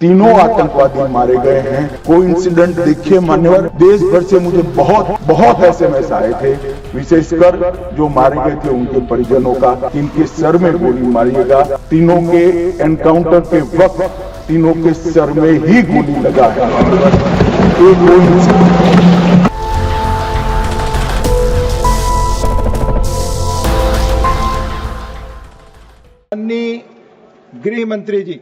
तीनों आतंकवादी मारे गए हैं। कोई इंसिडेंट देखिए मान्यवर, देश भर से मुझे बहुत एसएमएस आए थे, विशेषकर जो मारे गए थे उनके परिजनों का, इनके सर में गोली मारिएगा। तीनों के एनकाउंटर के वक्त तीनों के सर में ही गोली लगा है। माननीय गृह मंत्री जी,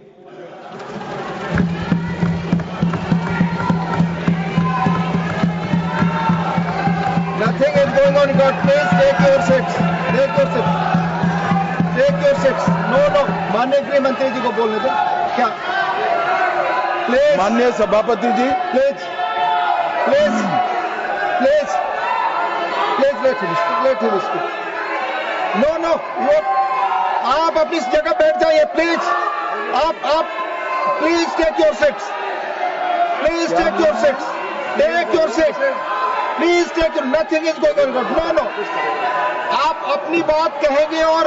nothing is going on in court. Please take your seats. Take your seats. Take your seats. No. माननीय गृह मंत्री जी को बोलने दो। क्या? Please. माननीय सभापति जी, Please. Let him speak. No. आप अपनी जगह बैठ जाइए प्लीज। आप please take your seats. Please take your seats. Take your seat. Please take your, nothing is going on. No. आप अपनी बात कहेंगे और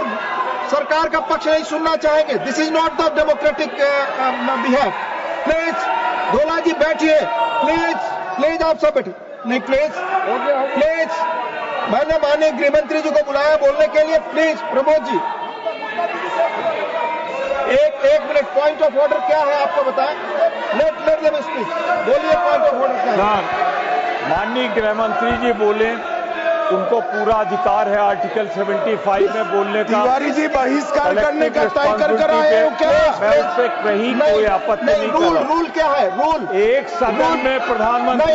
सरकार का पक्ष नहीं सुनना चाहेंगे। This is not the democratic behave. Please धोला जी बैठिए। प्लीज आप सब बैठिए। नहीं प्लीज मैंने माननीय गृह मंत्री जी को बुलाया बोलने के लिए। प्लीज प्रमोद जी, एक मिनट, पॉइंट ऑफ ऑर्डर क्या है आपको बताएं। Let them speak. बोलिए पॉइंट ऑफ ऑर्डर क्या है। माननीय गृह मंत्री जी बोले, उनको पूरा अधिकार है आर्टिकल 75 में बोलने का। तिवारी जी बहिष्कार करने का तय कर आए हो क्या? मैं उससे कहीं कोई आपत्ति नहीं कर रहा। रूल क्या है? रूल एक सदन में प्रधानमंत्री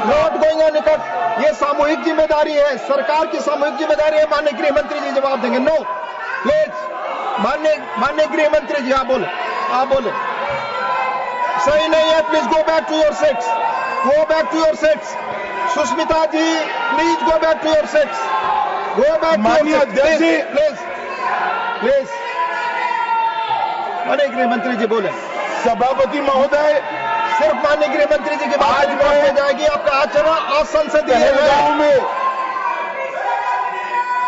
नॉट गोइंग ऑन रिकॉर्ड। ये सामूहिक जिम्मेदारी है, सरकार की सामूहिक जिम्मेदारी है। माननीय गृह मंत्री जी जवाब देंगे। No please. माननीय गृह मंत्री जी आप बोले। सही नहीं है। Please go back to your seats. Go back to your seats. Sushmita ji please go back to your seats. Go back to your seats please. माननीय गृह मंत्री जी बोले। सभापति महोदय, सिर्फ माननीय गृह मंत्री जी की बात हो जाएगी। आपका आचरण असंसदीय है। में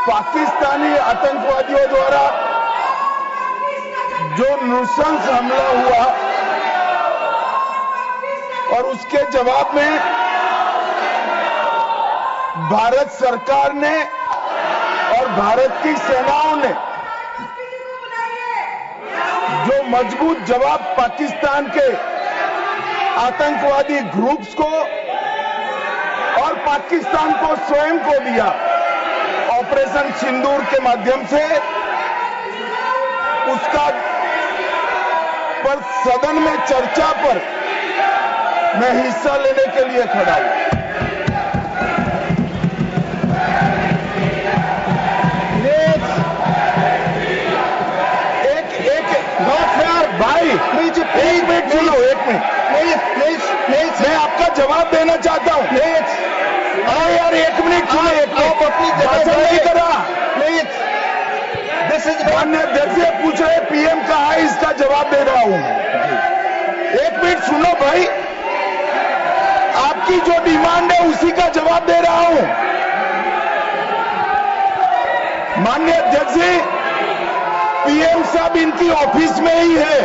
पाकिस्तानी आतंकवादियों द्वारा जो नृशंस हमला हुआ और उसके जवाब में भारत सरकार ने और भारत की सेनाओं ने जो मजबूत जवाब पाकिस्तान के आतंकवादी ग्रुप्स को और पाकिस्तान को स्वयं को दिया, ऑपरेशन सिंदूर के माध्यम से, उसका पर सदन में चर्चा पर मैं हिस्सा लेने के लिए खड़ा हूं। भाई एक मिनट सुनो, एक मिनट प्लीज। मैं आपका जवाब देना चाहता हूं। प्लीज अरे यार एक मिनट सुनो। आप अपनी जगह नहीं करा। प्लीज दिस इज माननीय अध्यक्ष से पूछ रहे पीएम कहा है, इसका जवाब दे रहा हूं। एक मिनट सुनो भाई, आपकी जो डिमांड है उसी का जवाब दे रहा हूं। माननीय अध्यक्ष जी, पीएम साहब इनकी ऑफिस में ही है।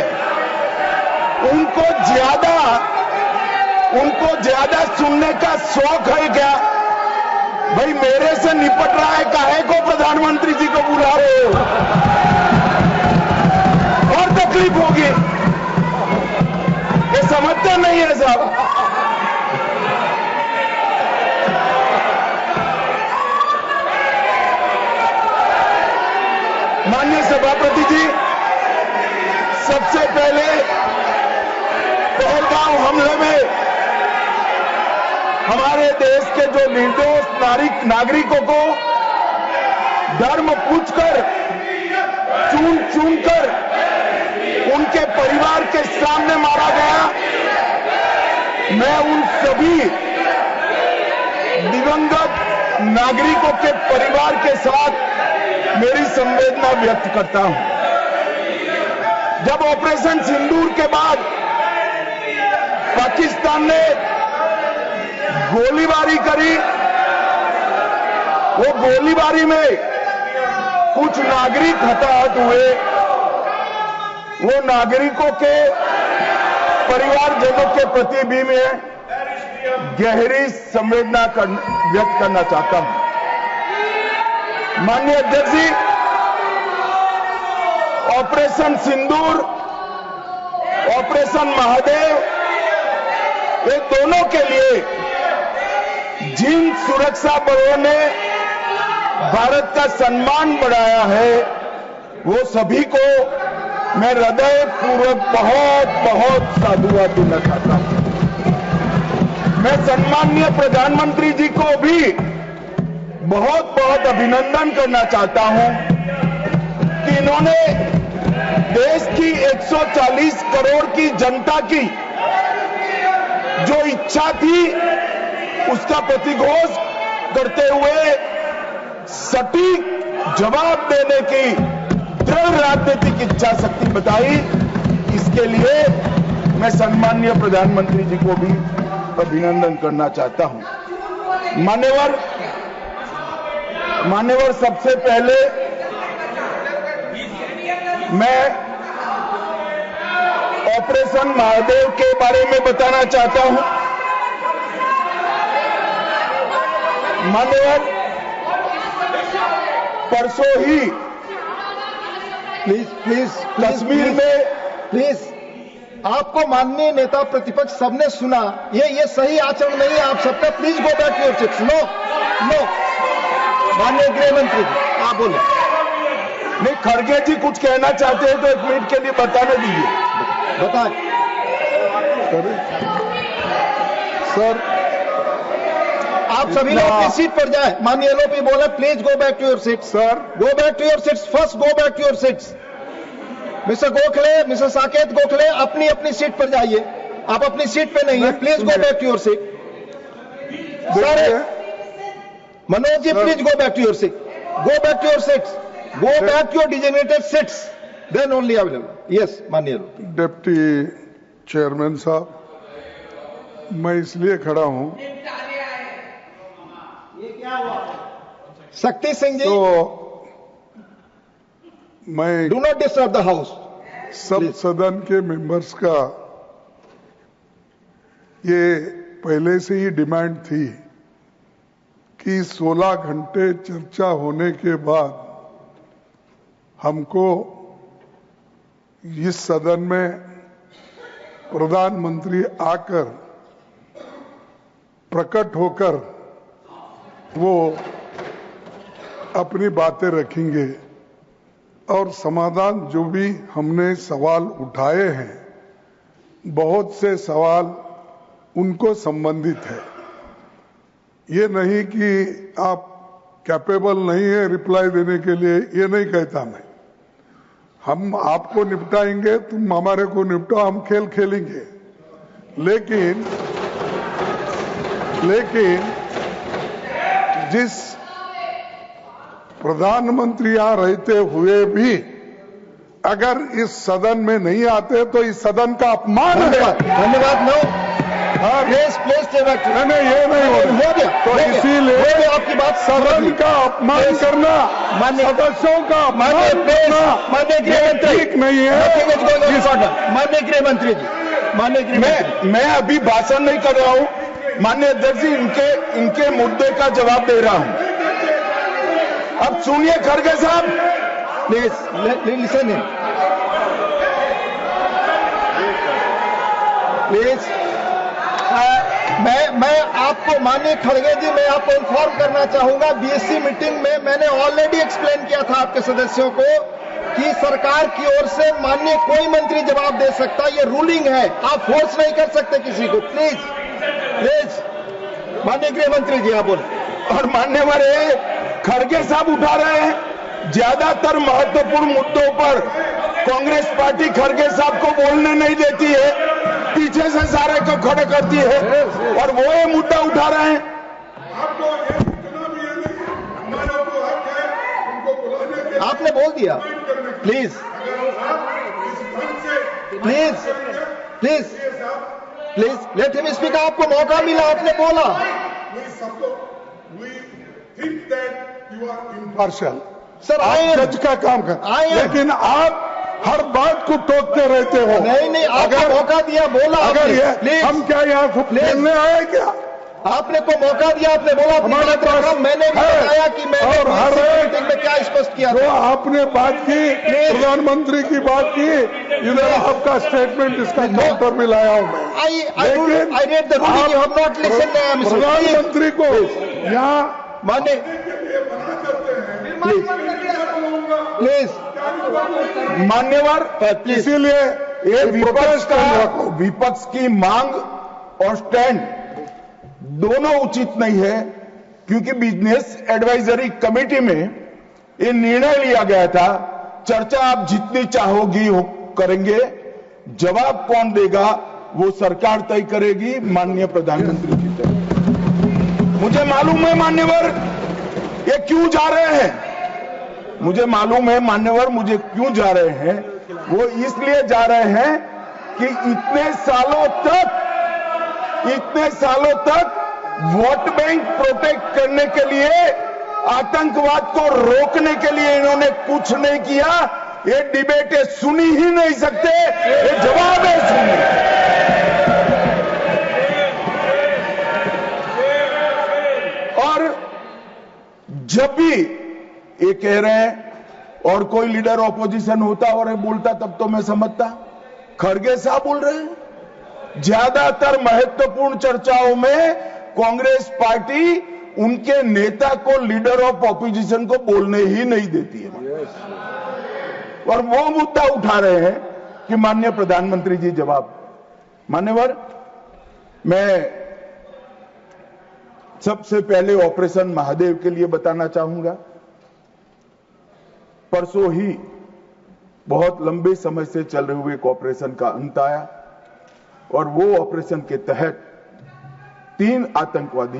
उनको ज्यादा सुनने का शौक है क्या? भाई मेरे से निपट रहा है, काहे को प्रधानमंत्री जी को बुला रहे हो? और तकलीफ होगी। ये समझते नहीं है साहब। माननीय सभापति जी, सबसे पहले पहलगांव हमले में हमारे देश के जो निर्दोष नागरिकों को धर्म पूछकर, चुन कर उनके परिवार के सामने मारा गया। मैं उन सभी दिवंगत नागरिकों के परिवार के साथ मेरी संवेदना व्यक्त करता हूं। जब ऑपरेशन सिंदूर के बाद पाकिस्तान ने गोलीबारी करी, वो गोलीबारी में कुछ नागरिक हताहत हुए। वो नागरिकों के परिवारजनों के प्रति भी मैं गहरी संवेदना व्यक्त करना चाहता हूं। माननीय अध्यक्ष जी, ऑपरेशन सिंदूर, ऑपरेशन महादेव, ये दोनों के लिए जिन सुरक्षा बलों ने भारत का सम्मान बढ़ाया है, वो सभी को मैं हृदय पूर्वक बहुत बहुत साधुवाद देना चाहता हूं। मैं सम्माननीय प्रधानमंत्री जी को भी बहुत बहुत अभिनंदन करना चाहता हूं कि इन्होंने देश की 140 करोड़ की जनता की जो इच्छा थी, उसका प्रतिघोष करते हुए सटीक जवाब देने की दृढ़ राजनीतिक इच्छा शक्ति बताई। इसके लिए मैं सम्माननीय प्रधानमंत्री जी को भी अभिनंदन करना चाहता हूं। मान्यवर, सबसे पहले मैं ऑपरेशन महादेव के बारे में बताना चाहता हूं। मान्यवर, परसों ही प्लीज कश्मीर में प्लीज आपको माननीय नेता प्रतिपक्ष सबने सुना, ये सही आचरण नहीं है आप सबका। Please go back your seats. No माननीय गृह मंत्री जी आप बोले। नहीं, खड़गे जी कुछ कहना चाहते हैं तो 1 मिनट के लिए बताने दीजिए। बताएं सर। आप सभी लोग अपनी सीट पर जाए। माननीय एलओपी बोले please go back to your seats. Sir, go back to your seats. First go back to your seats. Mister Gokhale, mister Saket Gokhale, अपनी अपनी सीट पर जाइए। आप अपनी सीट पे नहीं है। Please go back to your seat. Sir Manoj ji, please go back to your seat. Go back to your seats. Go back to your designated seats, then only available. Yes माननीय डिप्टी चेयरमैन साहब, मैं इसलिए खड़ा हूं शक्ति सिंह जी, तो मैं do not disturb the house. सब सदन के मेंबर्स का ये पहले से ही डिमांड थी कि 16 घंटे चर्चा होने के बाद हमको इस सदन में प्रधानमंत्री आकर प्रकट होकर वो अपनी बातें रखेंगे और समाधान जो भी हमने सवाल उठाए हैं, बहुत से सवाल उनको संबंधित है। ये नहीं कि आप कैपेबल नहीं है रिप्लाई देने के लिए, ये नहीं कहता मैं। हम आपको निपटाएंगे, तुम हमारे को निपटाओ, हम खेल खेलेंगे। लेकिन जिस प्रधानमंत्री यहां रहते हुए भी अगर इस सदन में नहीं आते तो इस सदन का अपमान है। धन्यवाद। नो प्लीज नहीं, ये नहीं हो गया। तो इसीलिए आपकी बात सदन का अपमान करना, सदस्यों का अपमान करना माननीय गृह मंत्री ठीक नहीं है। माननीय गृह मंत्री जी, मैं अभी भाषण नहीं कर रहा हूं। माननीय अध्यक्ष जी, इनके मुद्दे का जवाब दे रहा हूं। अब सुनिए खड़गे साहब, प्लीज लिसन इन प्लीज। मैं आपको माननीय खड़गे जी, मैं आपको इन्फॉर्म करना चाहूंगा, बीएससी मीटिंग में मैंने ऑलरेडी एक्सप्लेन किया था आपके सदस्यों को कि सरकार की ओर से माननीय कोई मंत्री जवाब दे सकता, ये रूलिंग है, आप फोर्स नहीं कर सकते किसी को। प्लीज माननीय गृह मंत्री जी आप बोले। और मान्यवर खड़गे साहब उठा रहे हैं ज्यादातर महत्वपूर्ण मुद्दों पर कांग्रेस पार्टी खड़गे साहब को बोलने नहीं देती है, पीछे से सारे को खड़े करती है और वो ये मुद्दा उठा रहे हैं। आपने बोल दिया। Please please please please let him speak. आपको मौका मिला, आपने बोला। पार्शल सर आप जज का काम कर, लेकिन आप हर बात को टोकते रहते हो। नहीं, आपको मौका दिया, बोला अगर आपने, ये प्लीज। हम क्या यहाँ खेलने आए क्या? आपने को मौका दिया, आपने बोला अपनी हमारे बात रखा, पास मैंने भी है। बताया कि मैंने और हर PCC एक मीटिंग में क्या स्पष्ट किया जो था। आपने बात की, प्रधानमंत्री की बात की, इधर आपका स्टेटमेंट, इसका काउंटर भी लाया हूं मैं। I read the ruling, you have not listened, Mr. प्रधानमंत्री को यहाँ माने प्लीज मान्यवर, इसीलिए ये विपक्ष की मांग और स्टैंड दोनों उचित नहीं है, क्योंकि बिजनेस एडवाइजरी कमेटी में ये निर्णय लिया गया था, चर्चा आप जितनी चाहोगी हो करेंगे, जवाब कौन देगा वो सरकार तय करेगी, माननीय प्रधानमंत्री की तरफ। मुझे मालूम है मान्यवर ये क्यों जा रहे हैं, मुझे मालूम है मान्यवर मुझे क्यों जा रहे हैं। वो इसलिए जा रहे हैं कि इतने सालों तक वोट बैंक प्रोटेक्ट करने के लिए, आतंकवाद को रोकने के लिए इन्होंने कुछ नहीं किया। ये डिबेटें सुनी ही नहीं सकते, ये जवाब है सुनिए। और जब भी ये कह रहे हैं और कोई लीडर ऑपोजिशन होता और ये बोलता तब तो मैं समझता, खड़गे साहब बोल रहे हैं। ज्यादातर महत्वपूर्ण चर्चाओं में कांग्रेस पार्टी उनके नेता को, लीडर ऑफ ऑपोजिशन को बोलने ही नहीं देती है, और वो मुद्दा उठा रहे हैं कि माननीय प्रधानमंत्री जी जवाब। मान्यवर, मैं सबसे पहले ऑपरेशन महादेव के लिए बताना चाहूंगा। परसों ही बहुत लंबे समय से चल रहे हुए एक ऑपरेशन का अंत आया, और वो ऑपरेशन के तहत 3 आतंकवादी,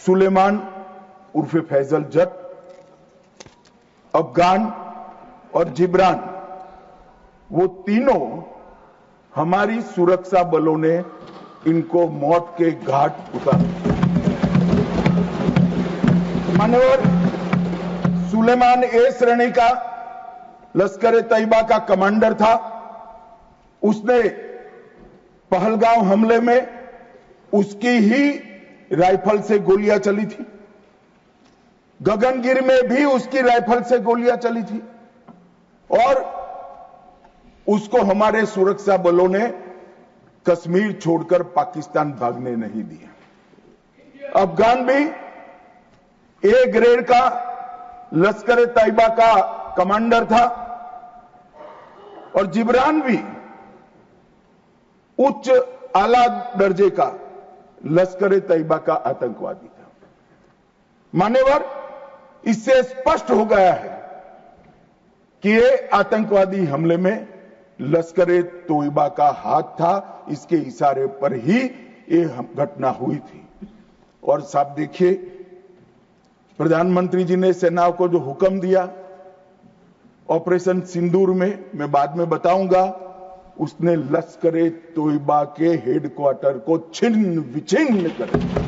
सुलेमान उर्फे फैजल जट, अफगान और जिब्रान, वो तीनों हमारी सुरक्षा बलों ने इनको मौत के घाट उतारा। मान्यवर, सुलेमान ए श्रेणी का लश्कर तैयबा का कमांडर था। उसने पहलगांव हमले में उसकी ही राइफल से गोलियां चली थी, गगनगिर में भी उसकी राइफल से गोलियां चली थी, और उसको हमारे सुरक्षा बलों ने कश्मीर छोड़कर पाकिस्तान भागने नहीं दिया। अफगान भी ए ग्रेड का लश्कर तैयबा का कमांडर था, और जिब्रान भी उच्च आला दर्जे का लश्कर तैयबा का आतंकवादी था। मान्यवर, इससे स्पष्ट हो गया है कि ये आतंकवादी हमले में लश्कर तैयबा का हाथ था, इसके इशारे पर ही ये घटना हुई थी। और साहब देखिए, प्रधानमंत्री जी ने सेना को जो हुक्म दिया ऑपरेशन सिंदूर में, मैं बाद में बताऊंगा, उसने लश्कर तैयबा के हेडक्वार्टर को छिन्न विछिन्न कर दिया।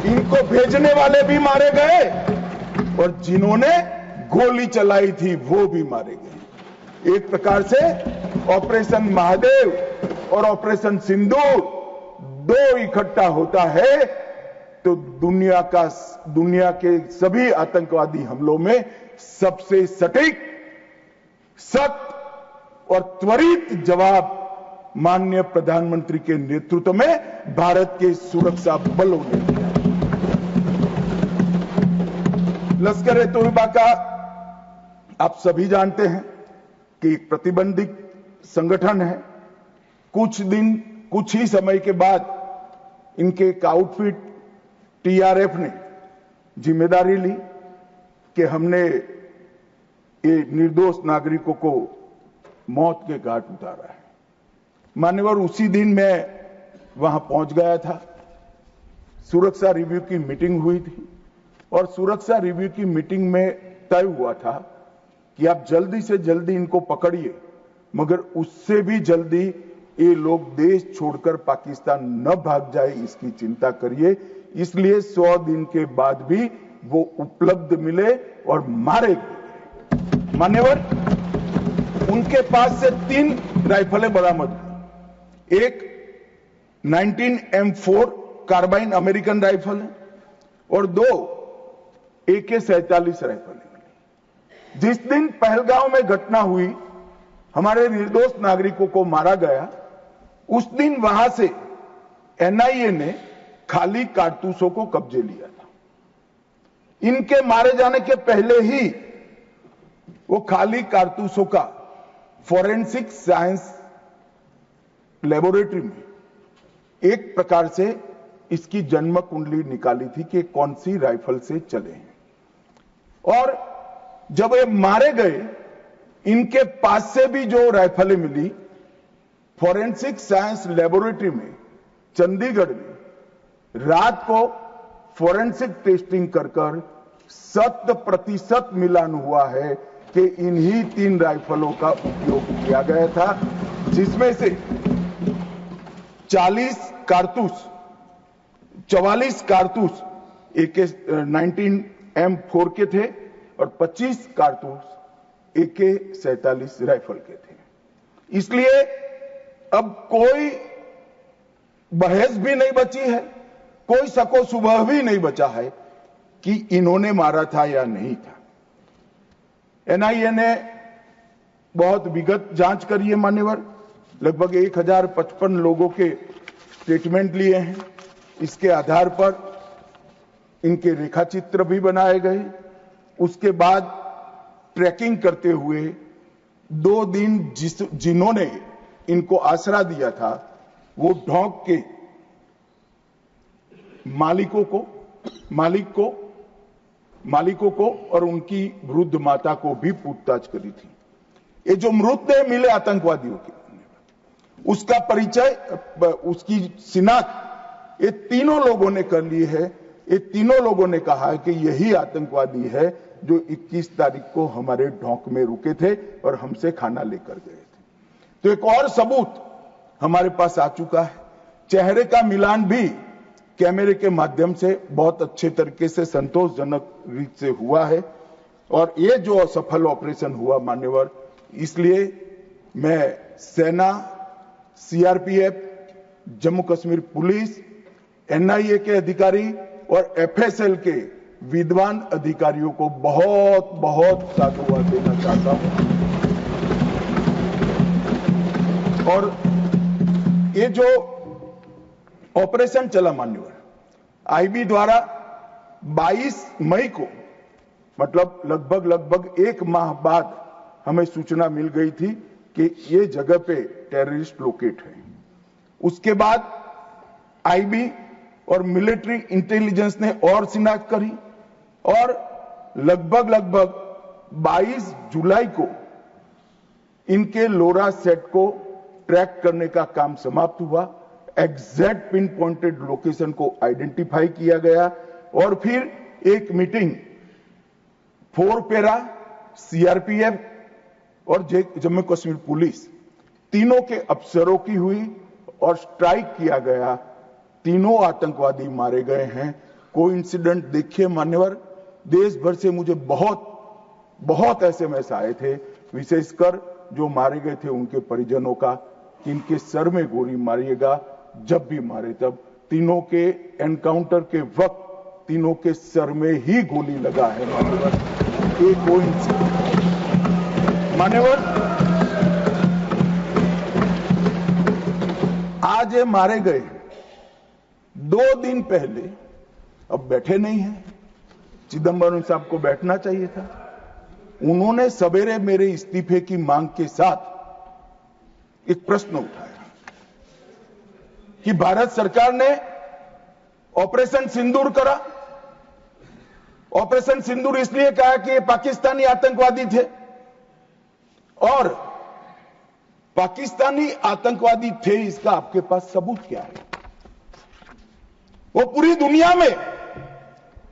इनको भेजने वाले भी मारे गए, और जिन्होंने गोली चलाई थी वो भी मारे गए। एक प्रकार से ऑपरेशन महादेव और ऑपरेशन सिंदूर दो इकट्ठा होता है तो दुनिया के सभी आतंकवादी हमलों में सबसे सटीक, सख्त और त्वरित जवाब माननीय प्रधानमंत्री के नेतृत्व में भारत के सुरक्षा बलों ने दिया। लश्कर तैयबा का आप सभी जानते हैं कि एक प्रतिबंधित संगठन है। कुछ ही समय के बाद इनके एक आउटफिट टीआरएफ ने जिम्मेदारी ली कि हमने ये निर्दोष नागरिकों को मौत के घाट उतारा है। मान्यवर, उसी दिन मैं वहां पहुंच गया था। सुरक्षा रिव्यू की मीटिंग हुई थी, और सुरक्षा रिव्यू की मीटिंग में तय हुआ था कि आप जल्दी से जल्दी इनको पकड़िए, मगर उससे भी जल्दी ये लोग देश छोड़कर पाकिस्तान न भाग जाए इसकी चिंता करिए। इसलिए 100 दिन के बाद भी वो उपलब्ध मिले और मारे गए। मान्यवर, उनके पास से 3 राइफलें बरामद हुई। एक 19M4 कार्बाइन अमेरिकन राइफल है और 2 AK-47 राइफल है। जिस दिन पहलगांव में घटना हुई, हमारे निर्दोष नागरिकों को मारा गया, उस दिन वहां से NIA ने खाली कारतूसों को कब्जे लिया था। इनके मारे जाने के पहले ही वो खाली कारतूसों का फॉरेंसिक साइंस लेबोरेटरी में एक प्रकार से इसकी जन्म कुंडली निकाली थी कि कौन सी राइफल से चले हैं। और जब ये मारे गए, इनके पास से भी जो राइफलें मिली, फॉरेंसिक साइंस लेबोरेटरी में चंडीगढ़ में रात को फॉरेंसिक टेस्टिंग कर 100% मिलान हुआ है कि इन्हीं 3 राइफलों का उपयोग किया गया था, जिसमें से 44 कारतूस AK-19M4 के थे और 25 कारतूस AK-47 राइफल के थे। इसलिए अब कोई बहस भी नहीं बची है, कोई शको शुबह भी नहीं बचा है कि इन्होंने मारा था या नहीं था। NIA ने बहुत विगत जांच करी है मान्यवर, लगभग 1055 लोगों के स्टेटमेंट लिए हैं। इसके आधार पर इनके रेखाचित्र भी बनाए गए। उसके बाद ट्रैकिंग करते हुए 2 दिन जिन्होंने इनको आसरा दिया था, वो ढोंक के मालिकों को और उनकी वृद्ध माता को भी पूछताछ करी थी। ये जो मृतदेह मिले आतंकवादियों के, उसका परिचय, उसकी शिनाख्त ये तीनों लोगों ने कर ली है। ये तीनों लोगों ने कहा है कि यही आतंकवादी है जो 21 तारीख को हमारे ढोंक में रुके थे और हमसे खाना लेकर गए थे। तो एक और सबूत हमारे पास आ चुका है। चेहरे का मिलान भी कैमरे के माध्यम से बहुत अच्छे तरीके से संतोषजनक रीत से हुआ है। और ये जो असफल ऑपरेशन हुआ मान्यवर, इसलिए मैं सेना, CRPF, Jammu Kashmir police, NIA के अधिकारी और FSL के विद्वान अधिकारियों को बहुत बहुत साधुवाद देना चाहता हूं। और ये जो ऑपरेशन चला मान्यवर, IB द्वारा 22 मई को, मतलब लगभग 1 माह बाद हमें सूचना मिल गई थी कि ये जगह पे टेररिस्ट लोकेट है। उसके बाद IB और मिलिट्री इंटेलिजेंस ने और शिनाख्त करी और लगभग 22 जुलाई को इनके लोरा सेट को ट्रैक करने का काम समाप्त हुआ। एग्जैक्ट पिन पॉइंटेड लोकेशन को आइडेंटिफाई किया गया और फिर एक मीटिंग 4 पैरा, CRPF और जम्मू कश्मीर पुलिस तीनों के अफसरों की हुई और स्ट्राइक किया गया। तीनों आतंकवादी मारे गए हैं। कोइंसिडेंट देखिए मान्यवर, देश भर से मुझे बहुत SMS आए थे, विशेषकर जो मारे गए थे उनके परिजनों का, कि इनके सर में गोली मारिएगा, जब भी मारे तब। तीनों के एनकाउंटर के वक्त तीनों के सर में ही गोली लगा है मान्यवर। एक कोइंसिडेंट मान्यवर, आज ये मारे गए 2 दिन पहले, अब बैठे नहीं हैं, चिदंबरम साहब को बैठना चाहिए था। उन्होंने सवेरे मेरे इस्तीफे की मांग के साथ एक प्रश्न उठाया कि भारत सरकार ने ऑपरेशन सिंदूर करा। ऑपरेशन सिंदूर इसलिए कहा कि ये पाकिस्तानी आतंकवादी थे और पाकिस्तानी आतंकवादी थे, इसका आपके पास सबूत क्या है? वो पूरी दुनिया में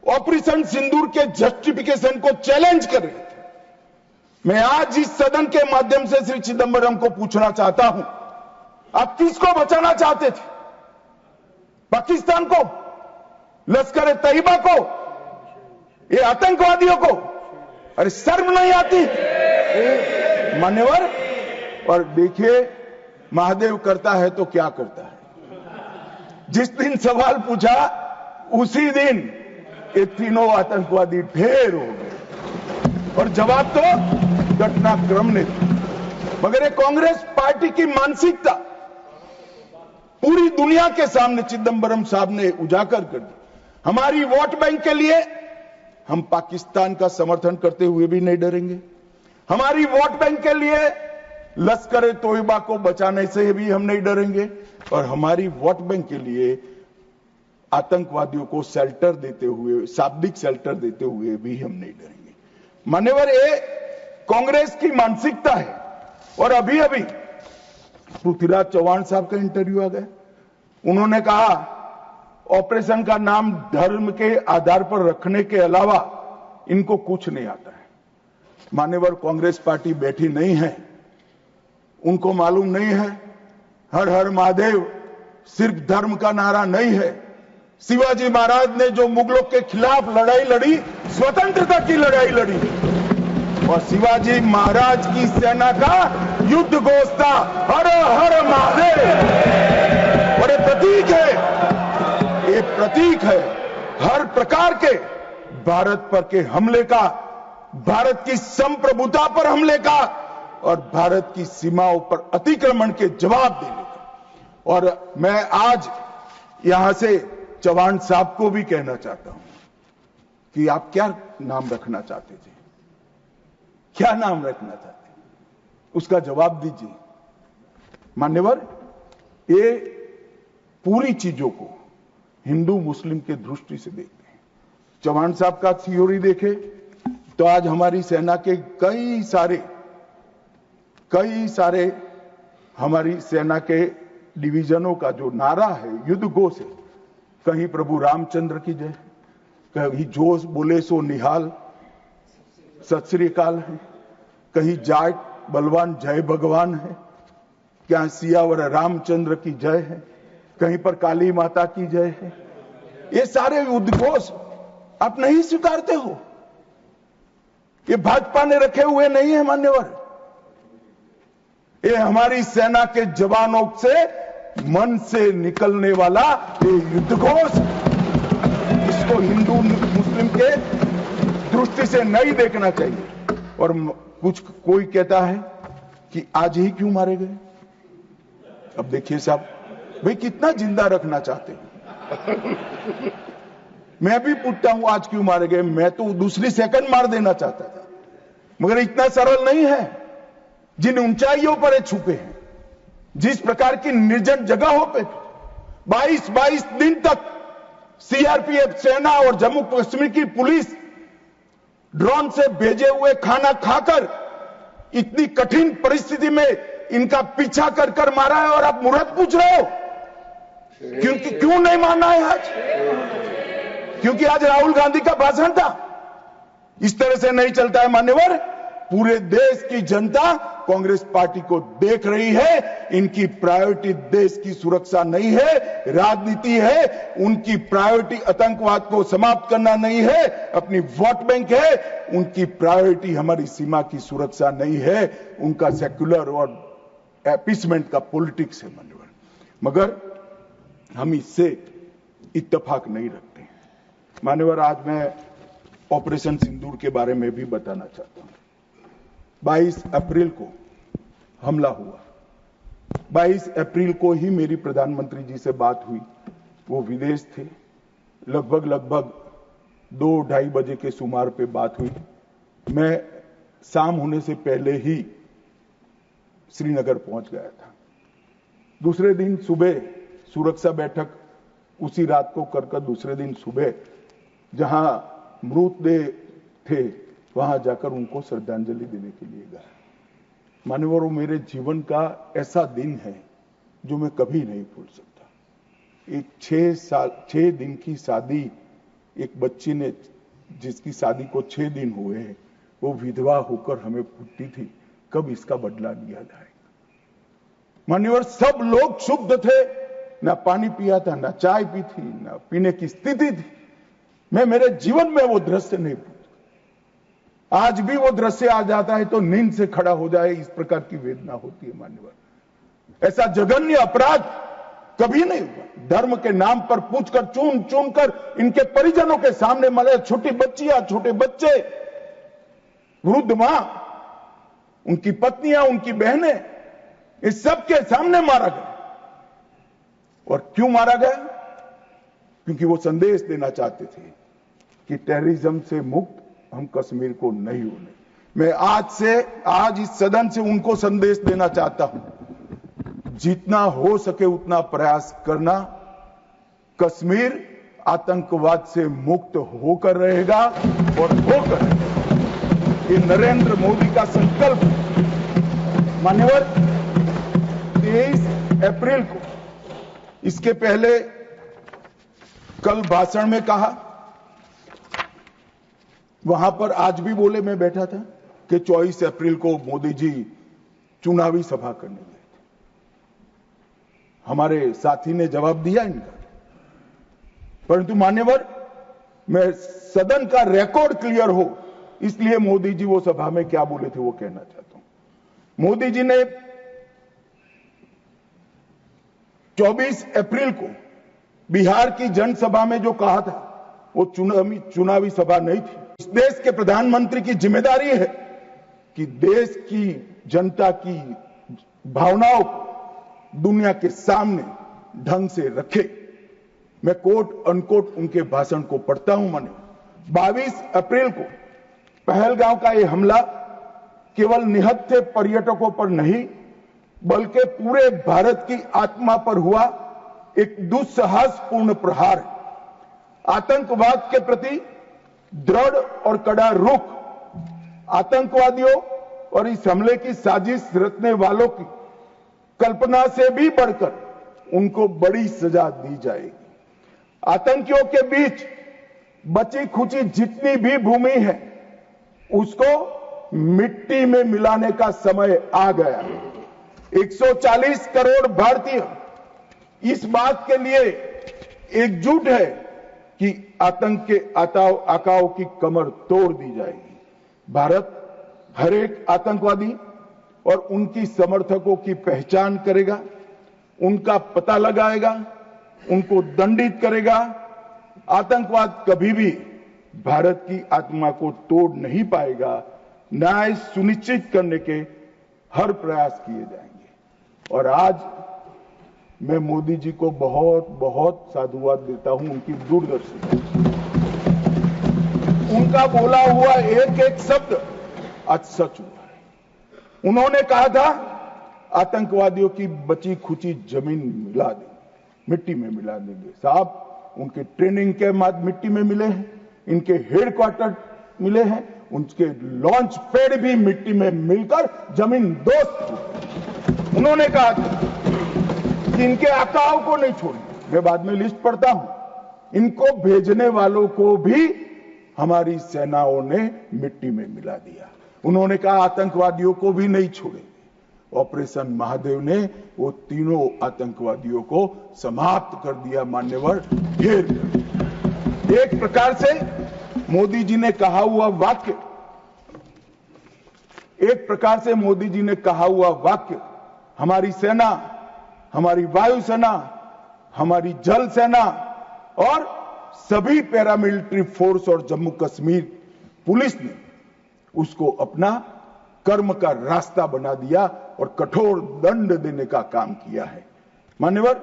ऑपरेशन सिंदूर के जस्टिफिकेशन को चैलेंज कर रहे थे। मैं आज इस सदन के माध्यम से श्री चिदंबरम को पूछना चाहता हूं, आप किसको बचाना चाहते थे? पाकिस्तान को, लश्कर ए तैयबा को, ये आतंकवादियों को? अरे शर्म नहीं आती मान्यवर? और देखिए महादेव करता है तो क्या करता है। जिस दिन सवाल पूछा उसी दिन ये तीनों आतंकवादी ढेर हो गए और जवाब तो घटनाक्रम ने दिया। मगर ये कांग्रेस पार्टी की मानसिकता पूरी दुनिया के सामने चिदंबरम साहब ने उजागर कर दी। हमारी वोट बैंक के लिए हम पाकिस्तान का समर्थन करते हुए भी नहीं डरेंगे। हमारी वोट बैंक के लिए लश्कर तोयबा को बचाने से भी हम नहीं डरेंगे और हमारी वोट बैंक के लिए आतंकवादियों को शेल्टर देते हुए, शाब्दिक शेल्टर देते हुए भी हम नहीं डरेंगे। मान्यवर, ये कांग्रेस की मानसिकता है। और अभी अभी पृथ्वीराज चौहान साहब का इंटरव्यू आ गया। उन्होंने कहा ऑपरेशन का नाम धर्म के आधार पर रखने के अलावा इनको कुछ नहीं आता है। मान्यवर, कांग्रेस पार्टी बैठी नहीं है, उनको मालूम नहीं है हर हर महादेव सिर्फ धर्म का नारा नहीं है। शिवाजी महाराज ने जो मुगलों के खिलाफ लड़ाई लड़ी, स्वतंत्रता की लड़ाई लड़ी और शिवाजी महाराज की सेना का युद्ध घोष था हर हर महादेव। और ये प्रतीक है, ये प्रतीक है हर प्रकार के भारत पर के हमले का, भारत की संप्रभुता पर हमले का और भारत की सीमाओं पर अतिक्रमण के जवाब देने का। और मैं आज यहां से चौहान साहब को भी कहना चाहता हूं कि आप क्या नाम रखना चाहते थे, क्या नाम रखना चाहते, उसका जवाब दीजिए। मान्यवर, ये पूरी चीजों को हिंदू मुस्लिम के दृष्टि से देखते हैं। चौहान साहब का थ्योरी देखे तो आज हमारी सेना के कई सारे हमारी सेना के डिवीजनों का जो नारा है, युद्ध घोष है, कहीं प्रभु रामचंद्र की जय, कहीं जोश बोले सो निहाल सत श्री अकाल है, कहीं जाट बलवान जय भगवान है, क्या सियावर रामचंद्र की जय है, कहीं पर काली माता की जय है। ये सारे उद्घोष आप नहीं स्वीकारते हो, ये भाजपा ने रखे हुए नहीं है मान्यवर। ये हमारी सेना के जवानों से मन से निकलने वाला ये युद्ध घोष, इसको हिंदू मुस्लिम के दृष्टि से नहीं देखना चाहिए। और कोई कहता है कि आज ही क्यों मारे गए। अब देखिए साहब, भाई कितना जिंदा रखना चाहते हैं। मैं भी पूछता हूं आज क्यों मारे गए, मैं तो दूसरी सेकंड मार देना चाहता था, मगर इतना सरल नहीं है। जिन ऊंचाइयों पर ये छुपे हैं, जिस प्रकार की निर्जन जगहों पे 22 दिन तक सीआरपीएफ सेना और जम्मू कश्मीर की पुलिस ड्रोन से भेजे हुए खाना खाकर इतनी कठिन परिस्थिति में इनका पीछा कर मारा है और आप मुहूर्त पूछ रहे हो क्योंकि क्यों नहीं मानना है आज? क्योंकि आज राहुल गांधी का भाषण था। इस तरह से नहीं चलता है मान्यवर। पूरे देश की जनता कांग्रेस पार्टी को देख रही है। इनकी प्रायोरिटी देश की सुरक्षा नहीं है, राजनीति है। उनकी प्रायोरिटी आतंकवाद को समाप्त करना नहीं है, अपनी वोट बैंक है। उनकी प्रायोरिटी हमारी सीमा की सुरक्षा नहीं है, उनका सेक्युलर और अपीसमेंट का पॉलिटिक्स है मान्यवर। मगर हम इससे इत्तेफाक नहीं रखते हैं मान्यवर। आज मैं ऑपरेशन सिंदूर के बारे में भी बताना चाहता हूं। 22 अप्रैल को हमला हुआ। 22 अप्रैल को ही मेरी प्रधानमंत्री जी से बात हुई। वो विदेश थे। लगभग 2-2:30 बजे के सुमार पे बात हुई। मैं शाम होने से पहले ही श्रीनगर पहुंच गया था। दूसरे दिन सुबह सुरक्षा बैठक उसी रात को कर दूसरे दिन सुबह जहां मृतदेह थे वहां जाकर उनको श्रद्धांजलि देने के लिए गया। मान्यवर, वो मेरे जीवन का ऐसा दिन है जो मैं कभी नहीं भूल सकता। एक 6 दिन की शादी, एक बच्ची ने जिसकी शादी को 6 दिन हुए हैं, वो विधवा होकर हमें पूछती थी कब इसका बदला लिया जाएगा। मान्यवर, सब लोग क्षुब्ध थे। ना पानी पिया था, ना चाय पी थी, ना पीने की स्थिति थी। मैं मेरे जीवन में वो दृश्य नहीं भूल। आज भी वो दृश्य आ जाता है तो नींद से खड़ा हो जाए, इस प्रकार की वेदना होती है मान्यवर। ऐसा जघन्य अपराध कभी नहीं हुआ। धर्म के नाम पर पूछकर चुन चुन कर इनके परिजनों के सामने मरे, छोटी बच्चियां, छोटे बच्चे, वृद्ध मां, उनकी पत्नियां, उनकी बहनें, इस सब के सामने मारा गया। और क्यों मारा गया? क्योंकि वो संदेश देना चाहते थे कि टेररिज्म से मुक्त हम कश्मीर को नहीं होने। मैं आज इस सदन से उनको संदेश देना चाहता हूं, जितना हो सके उतना प्रयास करना। कश्मीर आतंकवाद से मुक्त होकर रहेगा और होकर रहेगा। ये नरेंद्र मोदी का संकल्प। मान्यवर, 23 अप्रैल को, इसके पहले कल भाषण में कहा, वहां पर आज भी बोले, मैं बैठा था, कि 24 अप्रैल को मोदी जी चुनावी सभा करने गए थे। हमारे साथी ने जवाब दिया इनका। परंतु मान्यवर, मैं सदन का रिकॉर्ड क्लियर हो इसलिए मोदी जी वो सभा में क्या बोले थे वो कहना चाहता हूं। मोदी जी ने 24 अप्रैल को बिहार की जनसभा में जो कहा था वो चुनावी सभा नहीं थी। इस देश के प्रधानमंत्री की जिम्मेदारी है कि देश की जनता की भावनाओं को दुनिया के सामने ढंग से रखे। मैं कोट अनकोट उनके भाषण को पढ़ता हूं। मैंने 22 अप्रैल को पहलगांव का यह हमला केवल निहत्थे पर्यटकों पर नहीं बल्कि पूरे भारत की आत्मा पर हुआ एक दुस्साहसपूर्ण प्रहार है। आतंकवाद के प्रति दृढ़ और कड़ा रुख, आतंकवादियों और इस हमले की साजिश रचने वालों की कल्पना से भी बढ़कर उनको बड़ी सजा दी जाएगी। आतंकियों के बीच बची खुची जितनी भी भूमि है उसको मिट्टी में मिलाने का समय आ गया। 140 करोड़ भारतीय इस बात के लिए एकजुट है कि आतंक के आकाओं की कमर तोड़ दी जाएगी। भारत हर एक आतंकवादी और उनकी समर्थकों की पहचान करेगा, उनका पता लगाएगा, उनको दंडित करेगा। आतंकवाद कभी भी भारत की आत्मा को तोड़ नहीं पाएगा। न्याय सुनिश्चित करने के हर प्रयास किए जाएंगे। और आज मैं मोदी जी को बहुत बहुत साधुवाद देता हूं उनकी दूरदर्शी। उनका बोला हुआ एक एक शब्द आज सच हुआ है। उन्होंने कहा था आतंकवादियों की बची खुची जमीन मिला देंगे, मिट्टी में मिला देंगे। साहब, उनके ट्रेनिंग के बाद मिट्टी में मिले हैं, इनके हेडक्वार्टर मिले हैं, उनके लॉन्च पैड भी मिट्टी में मिलकर जमीन दोस्त। उन्होंने कहा कि इनके आकाओं को नहीं छोड़ेंगे। मैं बाद में लिस्ट पढ़ता हूं। इनको भेजने वालों को भी हमारी सेनाओं ने मिट्टी में मिला दिया। उन्होंने कहा आतंकवादियों को भी नहीं छोड़ेंगे। ऑपरेशन महादेव ने वो तीनों आतंकवादियों को समाप्त कर दिया। मान्यवर, घेर कर। एक प्रकार से मोदी जी ने कहा हुआ वाक्य, हमारी सेना, हमारी वायुसेना, हमारी जल सेना और सभी पैरामिलिट्री फोर्स और जम्मू कश्मीर पुलिस ने उसको अपना कर्म का रास्ता बना दिया और कठोर दंड देने का काम किया है। मान्यवर,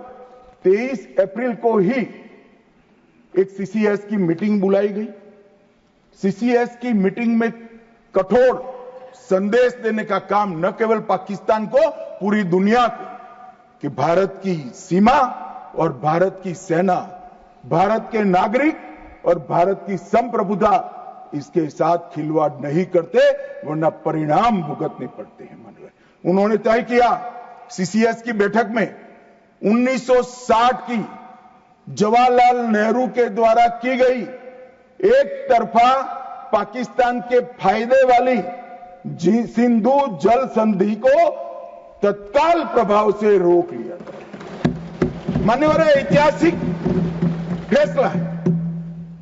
23 अप्रैल को ही एक सीसीएस की मीटिंग बुलाई गई। सीसीएस की मीटिंग में कठोर संदेश देने का काम न केवल पाकिस्तान को, पूरी दुनिया को, कि भारत की सीमा और भारत की सेना, भारत के नागरिक और भारत की संप्रभुता इसके साथ खिलवाड़ नहीं करते, वरना परिणाम भुगतने पड़ते हैं। मानव उन्होंने तय किया सीसीएस की बैठक में 1960 की जवाहरलाल नेहरू के द्वारा की गई एक तरफा पाकिस्तान के फायदे वाली सिंधु जल संधि को तत्काल प्रभाव से रोक लिया था। मान्यवर, ऐतिहासिक फैसला है।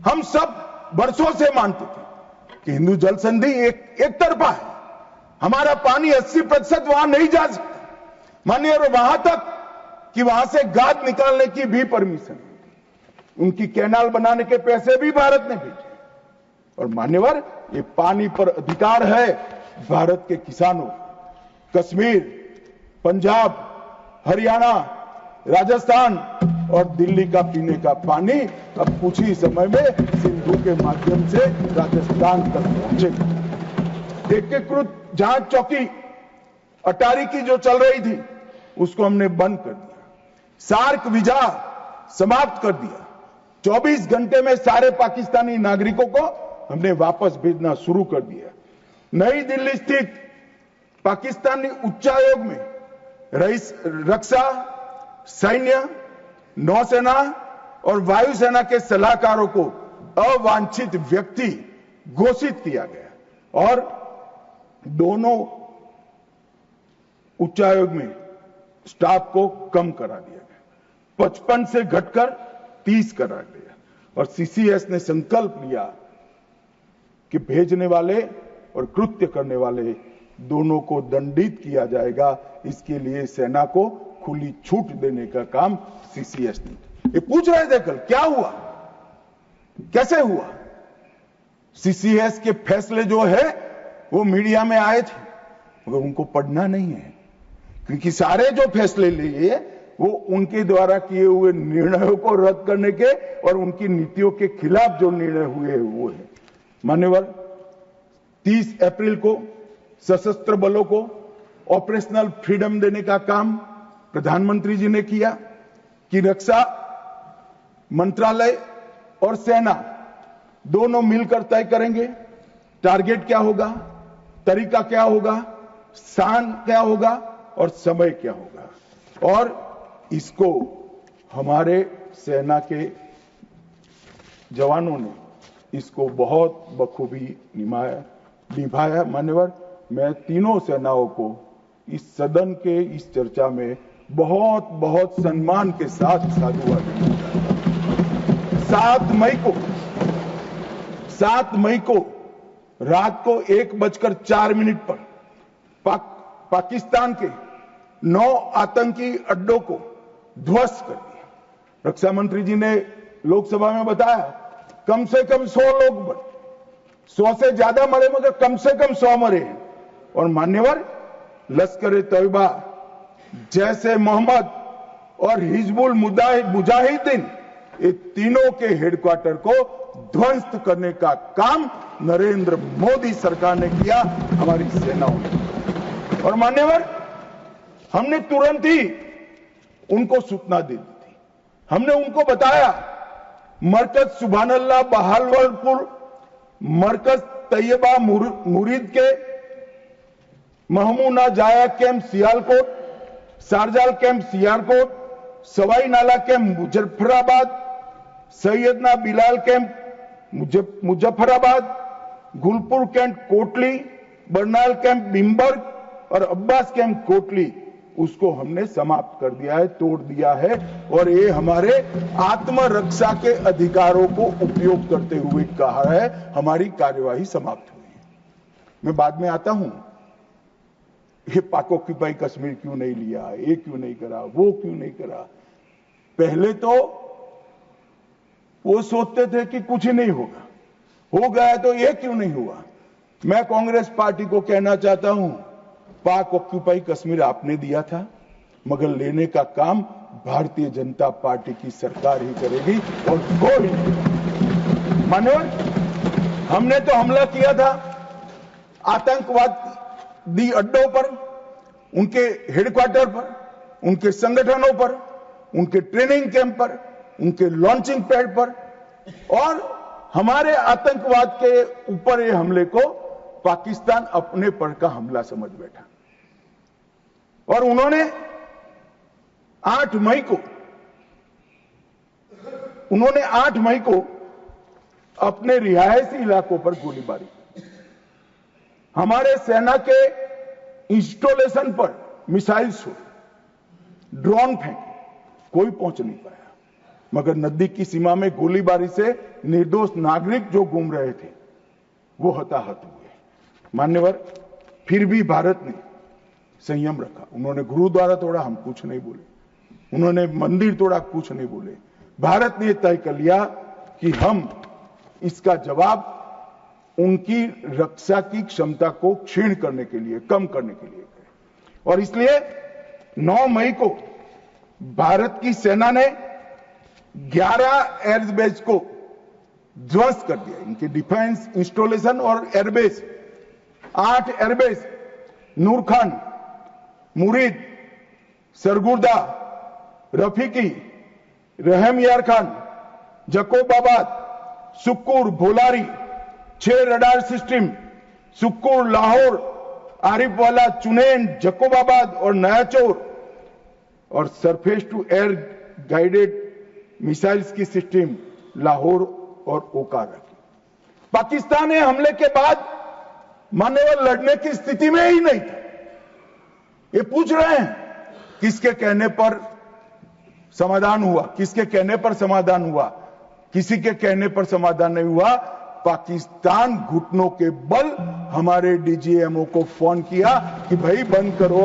हम सब वर्षों से मानते थे कि हिंदू जल संधि एक तरफा है, हमारा पानी 80% वहां नहीं जा सकता माननीय, और वहां तक कि वहां से गाद निकालने की भी परमिशन, उनकी कैनाल बनाने के पैसे भी भारत ने भेजे। और मान्यवर, ये पानी पर अधिकार है भारत के किसानों। कश्मीर, पंजाब, हरियाणा, राजस्थान और दिल्ली का पीने का पानी अब कुछ ही समय में सिंधु के माध्यम से राजस्थान तक पहुंचेगा। एकीकृत जांच चौकी अटारी की जो चल रही थी उसको हमने बंद कर दिया, सार्क वीजा समाप्त कर दिया, 24 घंटे में सारे पाकिस्तानी नागरिकों को हमने वापस भेजना शुरू कर दिया। नई दिल्ली स्थित पाकिस्तानी उच्चायोग में रक्षा, सैन्य, नौसेना और वायुसेना के सलाहकारों को अवांछित व्यक्ति घोषित किया गया और दोनों उच्चायोग में स्टाफ को कम करा दिया गया, 55 से घटकर 30 करा दिया। और सीसीएस ने संकल्प लिया कि भेजने वाले और कृत्य करने वाले दोनों को दंडित किया जाएगा। इसके लिए सेना को खुली छूट देने का काम सीसीएस ने। ये पूछ रहे थे कल क्या हुआ, कैसे हुआ। सीसीएस के फैसले जो है वो मीडिया में आए थे, मगर उनको पढ़ना नहीं है, क्योंकि सारे जो फैसले लिए वो उनके द्वारा किए हुए निर्णयों को रद्द करने के और उनकी नीतियों के खिलाफ जो निर्णय हुए वो है। मान्यवर, 30 अप्रैल को सशस्त्र बलों को ऑपरेशनल फ्रीडम देने का काम प्रधानमंत्री जी ने किया कि रक्षा मंत्रालय और सेना दोनों मिलकर तय करेंगे टारगेट क्या होगा, तरीका क्या होगा, स्थान क्या होगा और समय क्या होगा। और इसको हमारे सेना के जवानों ने इसको बहुत बखूबी निभाया। मान्यवर, मैं तीनों सेनाओं को इस सदन के इस चर्चा में बहुत बहुत सम्मान के साथ साधुवाद देना चाहता हूं। 7 मई को रात को 1:04 पर पाकिस्तान के 9 आतंकी अड्डों को ध्वस्त कर दिया। रक्षा मंत्री जी ने लोकसभा में बताया कम से कम 100 लोग मरे, 100 से ज्यादा मरे मगर कम से कम 100 मरे हैं। और मान्यवर, लश्कर तैयबा, जैसे मोहम्मद और हिजबुल मुजाहिदीन, ये तीनों के हेडक्वार्टर को ध्वस्त करने का काम नरेंद्र मोदी सरकार ने किया, हमारी सेनाओं ने। और मान्यवर, हमने तुरंत ही उनको सूचना दे दी थी। हमने उनको बताया मरकज सुभानअल्लाह बहावलपुर, मरकज तैयबा मुरीद के महमूना जाया कैंप सियालकोट, शारजाल camp Sialkot, Sawai Nala camp Muzaffarabad, Syedna Bilal camp Muzaffarabad, Gulpur camp Kotli, Barnala camp Bhimber और अब्बास कैंप कोटली, उसको हमने समाप्त कर दिया है, तोड़ दिया है। और ये हमारे आत्मरक्षा के अधिकारों को उपयोग करते हुए कहा है, हमारी कार्यवाही समाप्त हुई है। मैं बाद में आता हूं, ये पाक ऑक्यूपाई कश्मीर क्यों नहीं लिया, ये क्यों नहीं करा, वो क्यों नहीं करा। पहले तो वो सोचते थे कि कुछ ही नहीं होगा, हो गया तो ये क्यों नहीं हुआ। मैं कांग्रेस पार्टी को कहना चाहता हूं, पाक ऑक्यूपाई कश्मीर आपने दिया था, मगर लेने का काम भारतीय जनता पार्टी की सरकार ही करेगी और कोई नहीं। मान्यवर, हमने तो हमला किया था आतंकवादी अड्डों पर, उनके हेडक्वार्टर पर, उनके संगठनों पर, उनके ट्रेनिंग कैंप पर, उनके लॉन्चिंग पैड पर, और हमारे आतंकवाद के ऊपर ये हमले को पाकिस्तान अपने पर का हमला समझ बैठा। और उन्होंने 8 मई को अपने रिहायशी इलाकों पर गोलीबारी की। हमारे सेना के इंस्टॉलेशन पर मिसाइल छोड़े, ड्रोन फेंके, कोई पहुंच नहीं पाया। मगर नजदीक की सीमा में गोलीबारी से निर्दोष नागरिक जो घूम रहे थे वो हताहत हुए। मान्यवर, फिर भी भारत ने संयम रखा। उन्होंने गुरुद्वारा तोड़ा, हम कुछ नहीं बोले। उन्होंने मंदिर तोड़ा, कुछ नहीं बोले। भारत ने तय कर लिया कि हम इसका जवाब उनकी रक्षा की क्षमता को क्षीण करने के लिए, कम करने के लिए करें। और इसलिए 9 मई को भारत की सेना ने 11 एयरबेस को ध्वस्त कर दिया, इनके डिफेंस इंस्टॉलेशन और airbase. 8 airbase Nur Khan, Murid, Sargodha, Rafiqui, Rahim Yar Khan, Jacobabad, Sukkur, Bholari, 6 radar system Sukkur, Lahore, Arifwala, Chunian, Jacobabad और नयाचौर, और surface to air guided missiles की सिस्टम लाहौर और ओकारा की। पाकिस्तान ने हमले के बाद मान्यवर लड़ने की स्थिति में ही नहीं था। ये पूछ रहे हैं किसके कहने पर समाधान हुआ, किसके कहने पर समाधान हुआ? किसी के कहने पर समाधान नहीं हुआ। पाकिस्तान घुटनों के बल हमारे डीजीएमओ को फोन किया कि भाई बंद करो।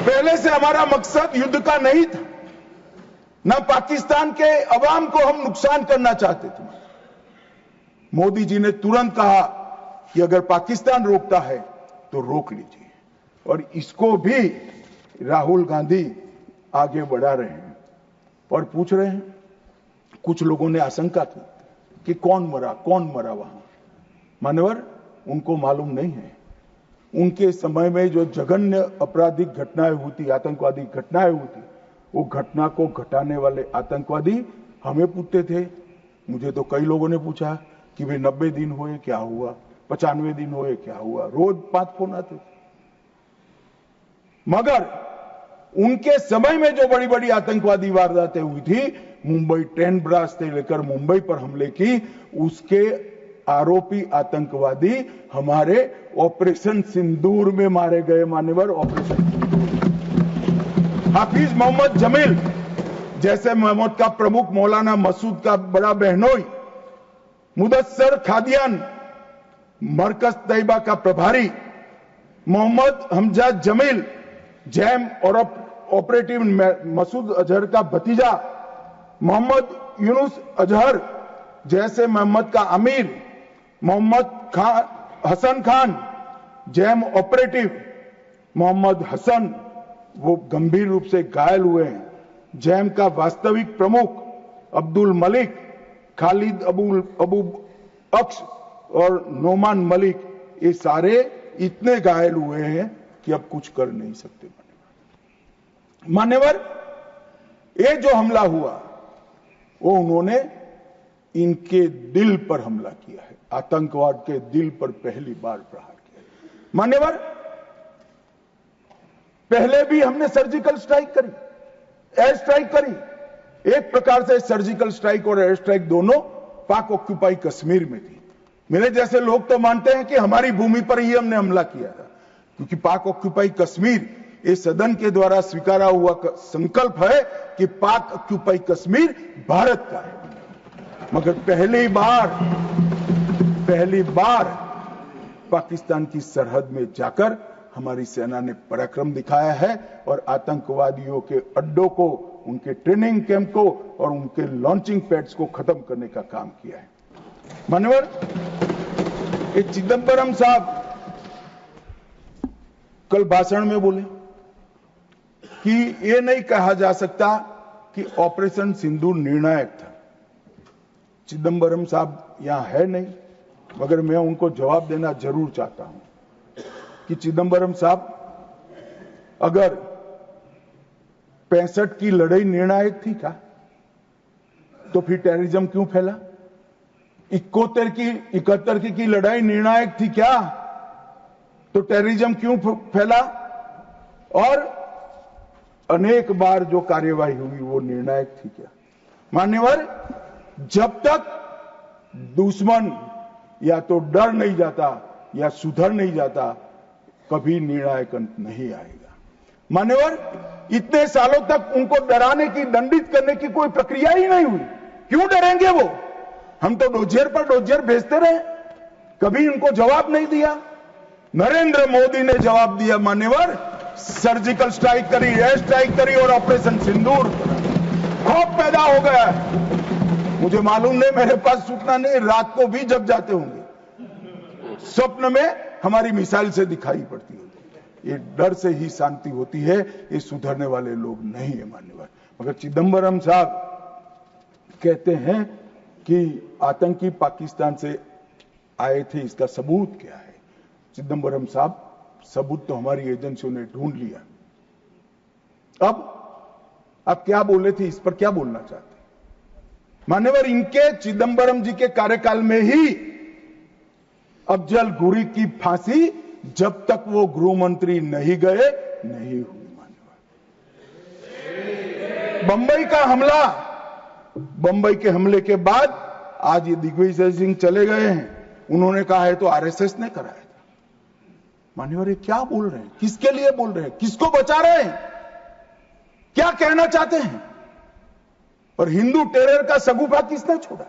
पहले से हमारा मकसद युद्ध का नहीं था, ना पाकिस्तान के अवाम को हम नुकसान करना चाहते थे। मोदी जी ने तुरंत कहा कि अगर पाकिस्तान रोकता है तो रोक लीजिए, और इसको भी राहुल गांधी आगे बढ़ा रहे हैं और पूछ रहे हैं। कुछ लोगों ने आशंका की कि कौन मरा वहां। मान्यवर, उनको मालूम नहीं है। उनके समय में जो जघन्य आपराधिक घटनाएं हुई, आतंकवादी घटनाएं हुई, वो घटना को घटाने वाले आतंकवादी हमें पूछते थे। मुझे तो कई लोगों ने पूछा कि भाई 90 दिन हुए क्या हुआ, 95 दिन हुए क्या हुआ, रोज 5 फोन आते थे। मगर उनके समय में जो बड़ी बड़ी आतंकवादी वारदातें हुई थी, मुंबई ट्रेन ब्लास्ट से लेकर मुंबई पर हमले की, उसके आरोपी आतंकवादी हमारे ऑपरेशन सिंदूर में मारे गए। मान्यवर, ऑपरेशन हाफिज मोहम्मद जमील जैसे मोहम्मद का प्रमुख, मौलाना मसूद का बड़ा बहनोई, मुदस्सर खादियान मरकज तैयबा का प्रभारी, मोहम्मद हमजा जमील जैम और ऑपरेटिव मसूद अजहर का भतीजा, मोहम्मद यूनुस अजहर जैसे मोहम्मद का अमीर, मोहम्मद हसन खान जैम ऑपरेटिव, मोहम्मद हसन वो गंभीर रूप से घायल हुए हैं, जैम का वास्तविक प्रमुख अब्दुल मलिक, खालिद अबू अक्स और नोमान मलिक, ये सारे इतने घायल हुए हैं कि अब कुछ कर नहीं सकते। मान्यवर, ये जो हमला हुआ वो उन्होंने इनके दिल पर हमला किया है, आतंकवाद के दिल पर पहली बार प्रहार किया है। मान्यवर, पहले भी हमने सर्जिकल स्ट्राइक करी, एयर स्ट्राइक करी। एक प्रकार से सर्जिकल स्ट्राइक और एयर स्ट्राइक दोनों पाक ऑक्यूपाई कश्मीर में थी। मेरे जैसे लोग तो मानते हैं कि हमारी भूमि पर ही हमने हमला किया था, क्योंकि पाक ऑक्यूपाई कश्मीर ये सदन के द्वारा स्वीकारा हुआ संकल्प है कि पाक ऑक्यूपाई कश्मीर भारत का है। मगर पहली बार पाकिस्तान की सरहद में जाकर हमारी सेना ने पराक्रम दिखाया है और आतंकवादियों के अड्डों को, उनके ट्रेनिंग कैंप को और उनके लॉन्चिंग पैड्स को खत्म करने का काम किया है। मान्यवर, ये चिदंबरम साहब कल भाषण में बोले कि ये नहीं कहा जा सकता कि ऑपरेशन सिंदूर निर्णायक था। चिदंबरम साहब यहां है नहीं, मगर मैं उनको जवाब देना जरूर चाहता हूं कि चिदंबरम साहब, अगर 65 की लड़ाई निर्णायक थी क्या, तो फिर टेररिज्म क्यों फैला? 71 की लड़ाई निर्णायक थी क्या, तो टेररिज्म क्यों फैला? और अनेक बार जो कार्यवाही हुई वो निर्णायक थी क्या? मान्यवर, जब तक दुश्मन या तो डर नहीं जाता या सुधर नहीं जाता, कभी निर्णायक अंत नहीं आएगा। मान्यवर, इतने सालों तक उनको डराने की, दंडित करने की कोई प्रक्रिया ही नहीं हुई। क्यों डरेंगे वो? हम तो डोजियर पर डोजियर भेजते रहे, कभी इनको जवाब नहीं दिया। नरेंद्र मोदी ने जवाब दिया मान्यवर, सर्जिकल स्ट्राइक करी, एयर स्ट्राइक करी और ऑपरेशन सिंदूर। खौफ पैदा हो गया है। मुझे मालूम नहीं, मेरे पास सूचना नहीं, रात को भी जब जाते होंगे स्वप्न में हमारी मिसाइल से दिखाई पड़ती होती। ये डर से ही शांति होती है, ये सुधरने वाले लोग नहीं है मान्यवर। मगर चिदंबरम साहब कहते हैं कि आतंकी पाकिस्तान से आए थे, इसका सबूत क्या है? चिदंबरम साहब, सबूत तो हमारी एजेंसियों ने ढूंढ लिया। अब आप क्या बोले थे, इस पर क्या बोलना चाहते हैं? मान्यवर, इनके चिदंबरम जी के कार्यकाल में ही अफजल गुरी की फांसी जब तक वो गृह मंत्री नहीं गए नहीं हुई। मान्यवर, बंबई का हमला, बंबई के हमले के बाद आज ये दिग्विजय सिंह चले गए हैं, उन्होंने कहा है तो आरएसएस ने कराया था। मान्यवर, ये क्या बोल रहे हैं? किसके लिए बोल रहे हैं? किसको बचा रहे हैं? क्या कहना चाहते हैं? और हिंदू टेरर का सगुफा किसने छोड़ा?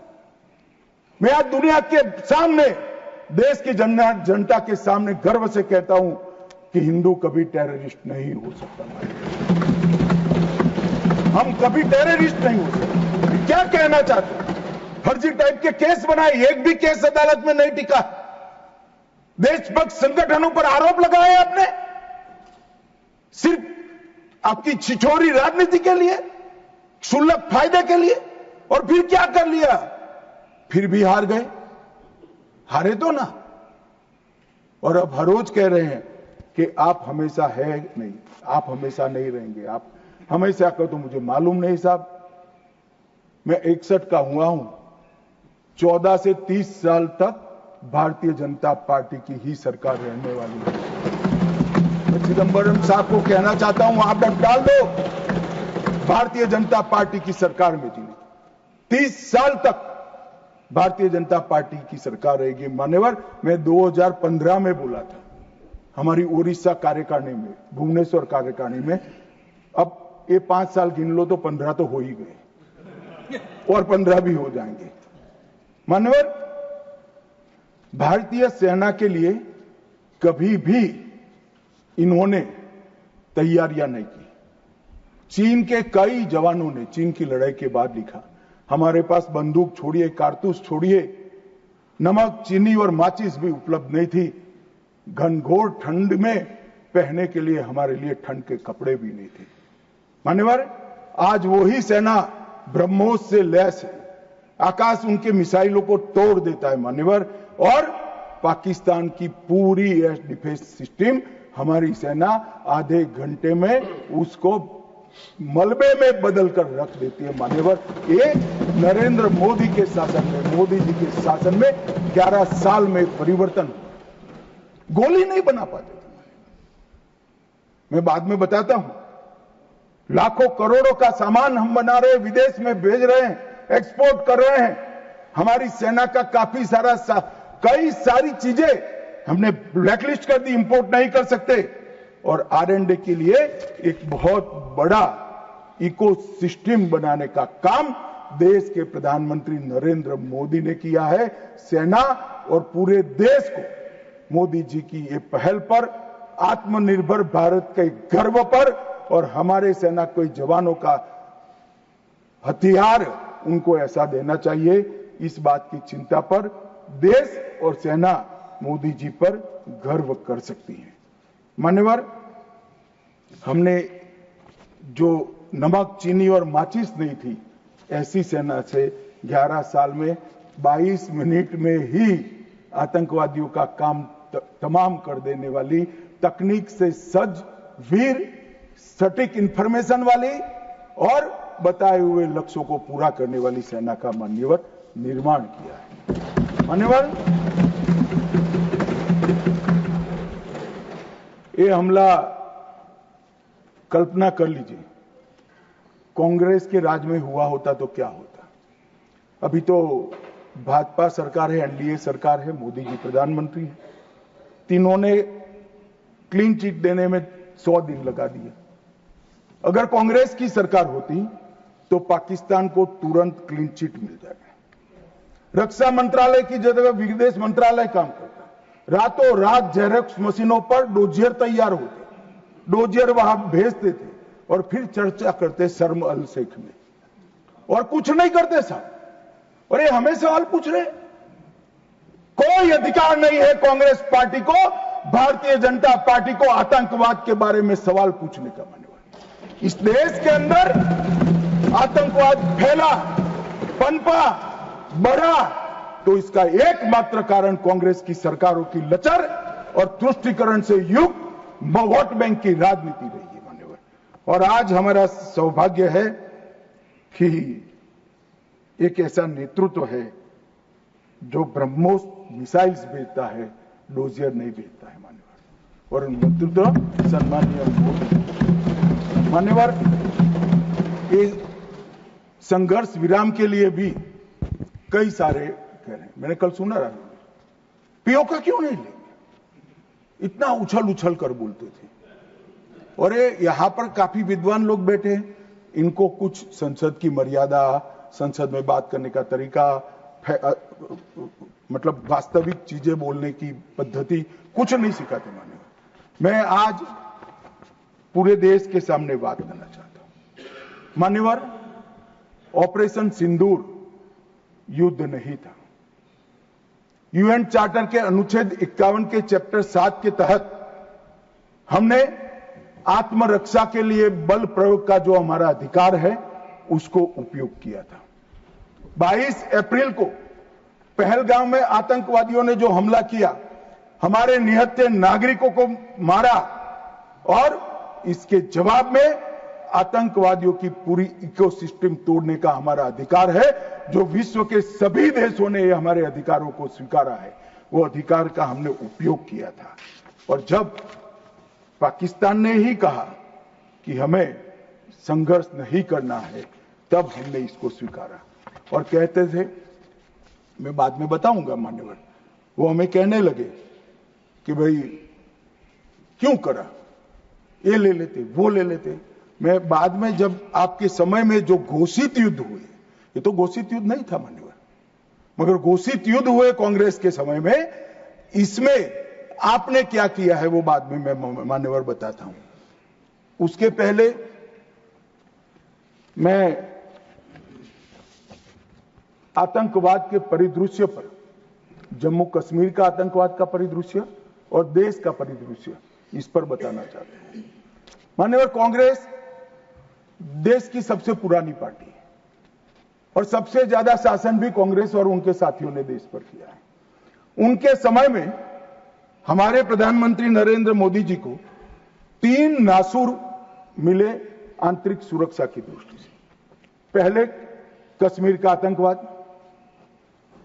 मैं आज दुनिया के सामने, देश की जनता के सामने गर्व से कहता हूं कि हिंदू कभी टेररिस्ट नहीं हो सकता। हम कभी टेररिस्ट नहीं हो सकते। क्या कहना चाहते हैं? फर्जी टाइप के केस बनाए, एक भी केस अदालत में नहीं टिका। देशभक्त संगठनों पर आरोप लगाए आपने, सिर्फ आपकी छिछोरी राजनीति के लिए, क्षुल्लक फायदे के लिए। और फिर क्या कर लिया? फिर भी हार गए। हारे तो ना। और अब हर रोज कह रहे हैं कि आप हमेशा है नहीं, आप हमेशा नहीं रहेंगे, आप हमेशा का तो मुझे मालूम नहीं साहब। मैं 61 का हुआ हूं, 14 से 30 साल तक भारतीय जनता पार्टी की ही सरकार रहने वाली है। मैं चिदंबरम साहब को कहना चाहता हूं, आप डाल दो, भारतीय जनता पार्टी की सरकार में जी 30 साल तक भारतीय जनता पार्टी की सरकार रहेगी। मान्यवर, मैं 2015 में बोला था हमारी उड़ीसा कार्यकारिणी में, भुवनेश्वर कार्यकारिणी में। अब ये 5 साल गिन लो तो 15 तो हो ही गए, और 15 भी हो जाएंगे। मान्यवर, भारतीय सेना के लिए कभी भी इन्होंने तैयारियां नहीं की। चीन के कई जवानों ने चीन की लड़ाई के बाद लिखा, हमारे पास बंदूक छोड़िए, कारतूस छोड़िए, नमक, चीनी और माचिस भी उपलब्ध नहीं थी। घनघोर ठंड में पहनने के लिए हमारे लिए ठंड के कपड़े भी नहीं थे। मान्यवर, आज वही सेना ब्रह्मोस से लैस है, आकाश उनके मिसाइलों को तोड़ देता है मान्यवर। और पाकिस्तान की पूरी एयर डिफेंस सिस्टम हमारी सेना आधे घंटे में उसको मलबे में बदल कर रख देती है मान्यवर। ये नरेंद्र मोदी के शासन में, मोदी जी के शासन में 11 साल में परिवर्तन हुआ। गोली नहीं बना पाते थे। मैं बाद में बताता हूं, लाखों करोड़ों का सामान हम बना रहे हैं, विदेश में भेज रहे हैं, एक्सपोर्ट कर रहे हैं। हमारी सेना का काफी सारा कई सारी चीजें हमने ब्लैकलिस्ट कर दी, इंपोर्ट नहीं कर सकते। और R&D के लिए एक बहुत बड़ा इकोसिस्टम बनाने का काम देश के प्रधानमंत्री नरेंद्र मोदी ने किया है। सेना और पूरे देश को मोदी जी की ये पहल पर, आत्मनिर्भर भारत के गर्व पर और हमारे सेना के जवानों का हथियार उनको ऐसा देना चाहिए, इस बात की चिंता पर देश और सेना मोदी जी पर गर्व कर सकती है। मान्यवर, हमने जो नमक, चीनी और माचिस नहीं थी, ऐसी सेना से 11 साल में 22 मिनट में ही आतंकवादियों का काम तमाम कर देने वाली, तकनीक से सज्ज, वीर, सटीक इंफॉर्मेशन वाली और बताए हुए लक्ष्यों को पूरा करने वाली सेना का मान्यवर निर्माण किया है। मान्यवर, ये हमला कल्पना कर लीजिए, कांग्रेस के राज में हुआ होता तो क्या होता। अभी तो भाजपा सरकार है, एनडीए सरकार है, मोदी जी प्रधानमंत्री है, तीनों ने क्लीन चिट देने में 100 दिन लगा दिए। अगर कांग्रेस की सरकार होती तो पाकिस्तान को तुरंत क्लीन चिट मिल जाएगा। रक्षा मंत्रालय की जगह विदेश मंत्रालय काम करता है। रातों रात जेरॉक्स मशीनों पर डोजियर तैयार होते, डोजियर वहां भेजते थे और फिर चर्चा करते शर्म अल शेख में, और कुछ नहीं करते साहब। और ये हमें सवाल पूछ रहे, कोई अधिकार नहीं है कांग्रेस पार्टी को, भारतीय जनता पार्टी को आतंकवाद के बारे में सवाल पूछने का। मान्यवर, इस देश के अंदर आतंकवाद फैला, पनपा, बढ़ा, तो इसका एकमात्र कारण कांग्रेस की सरकारों की लचर और तुष्टीकरण से युक्त वोट बैंक की राजनीति रही है। मान्यवर, और आज हमारा सौभाग्य है कि एक ऐसा नेतृत्व है जो ब्रह्मोस मिसाइल्स भेजता है, डोजियर नहीं भेजता है। मान्यवर, और नेतृत्व सम्मानीय मोदी। मान्यवर, ये संघर्ष विराम के लिए भी कई सारे कह रहे हैं। मैंने कल सुना रहा, पीओके क्यों नहीं लेंगे, इतना उछल उछल कर बोलते थे। और ये यहां पर काफी विद्वान लोग बैठे हैं, इनको कुछ संसद की मर्यादा, संसद में बात करने का तरीका, मतलब वास्तविक चीजें बोलने की पद्धति कुछ नहीं सिखाते। मैं आज पूरे देश के सामने बात करना चाहता हूं। मान्यवर, ऑपरेशन सिंदूर युद्ध नहीं था। यूएन चार्टर के अनुच्छेद 51 के चैप्टर 7 के तहत हमने आत्मरक्षा के लिए बल प्रयोग का जो हमारा अधिकार है उसको उपयोग किया था। 22 अप्रैल को पहलगाम में आतंकवादियों ने जो हमला किया, हमारे निहत्थे नागरिकों को मारा, और इसके जवाब में आतंकवादियों की पूरी इकोसिस्टम तोड़ने का हमारा अधिकार है, जो विश्व के सभी देशों ने हमारे अधिकारों को स्वीकारा है। वो अधिकार का हमने उपयोग किया था। और जब पाकिस्तान ने ही कहा कि हमें संघर्ष नहीं करना है, तब हमने इसको स्वीकारा। और कहते थे, मैं बाद में बताऊंगा मान्यवर, वो हमें कहने लगे कि भाई क्यों करा, ये ले लेते, वो ले लेते। मैं बाद में जब आपके समय में जो घोषित युद्ध हुए, ये तो घोषित युद्ध नहीं था मान्यवर, मगर घोषित युद्ध हुए कांग्रेस के समय में, इसमें आपने क्या किया है वो बाद में मैं मान्यवर बताता हूं। उसके पहले मैं आतंकवाद के परिदृश्य पर, जम्मू कश्मीर का आतंकवाद का परिदृश्य और देश का परिदृश्य, इस पर बताना चाहता हूं। मान्यवर, कांग्रेस देश की सबसे पुरानी पार्टी है और सबसे ज्यादा शासन भी कांग्रेस और उनके साथियों ने देश पर किया है। उनके समय में हमारे प्रधानमंत्री नरेंद्र मोदी जी को 3 नासूर मिले आंतरिक सुरक्षा की दृष्टि से। पहले कश्मीर का आतंकवाद,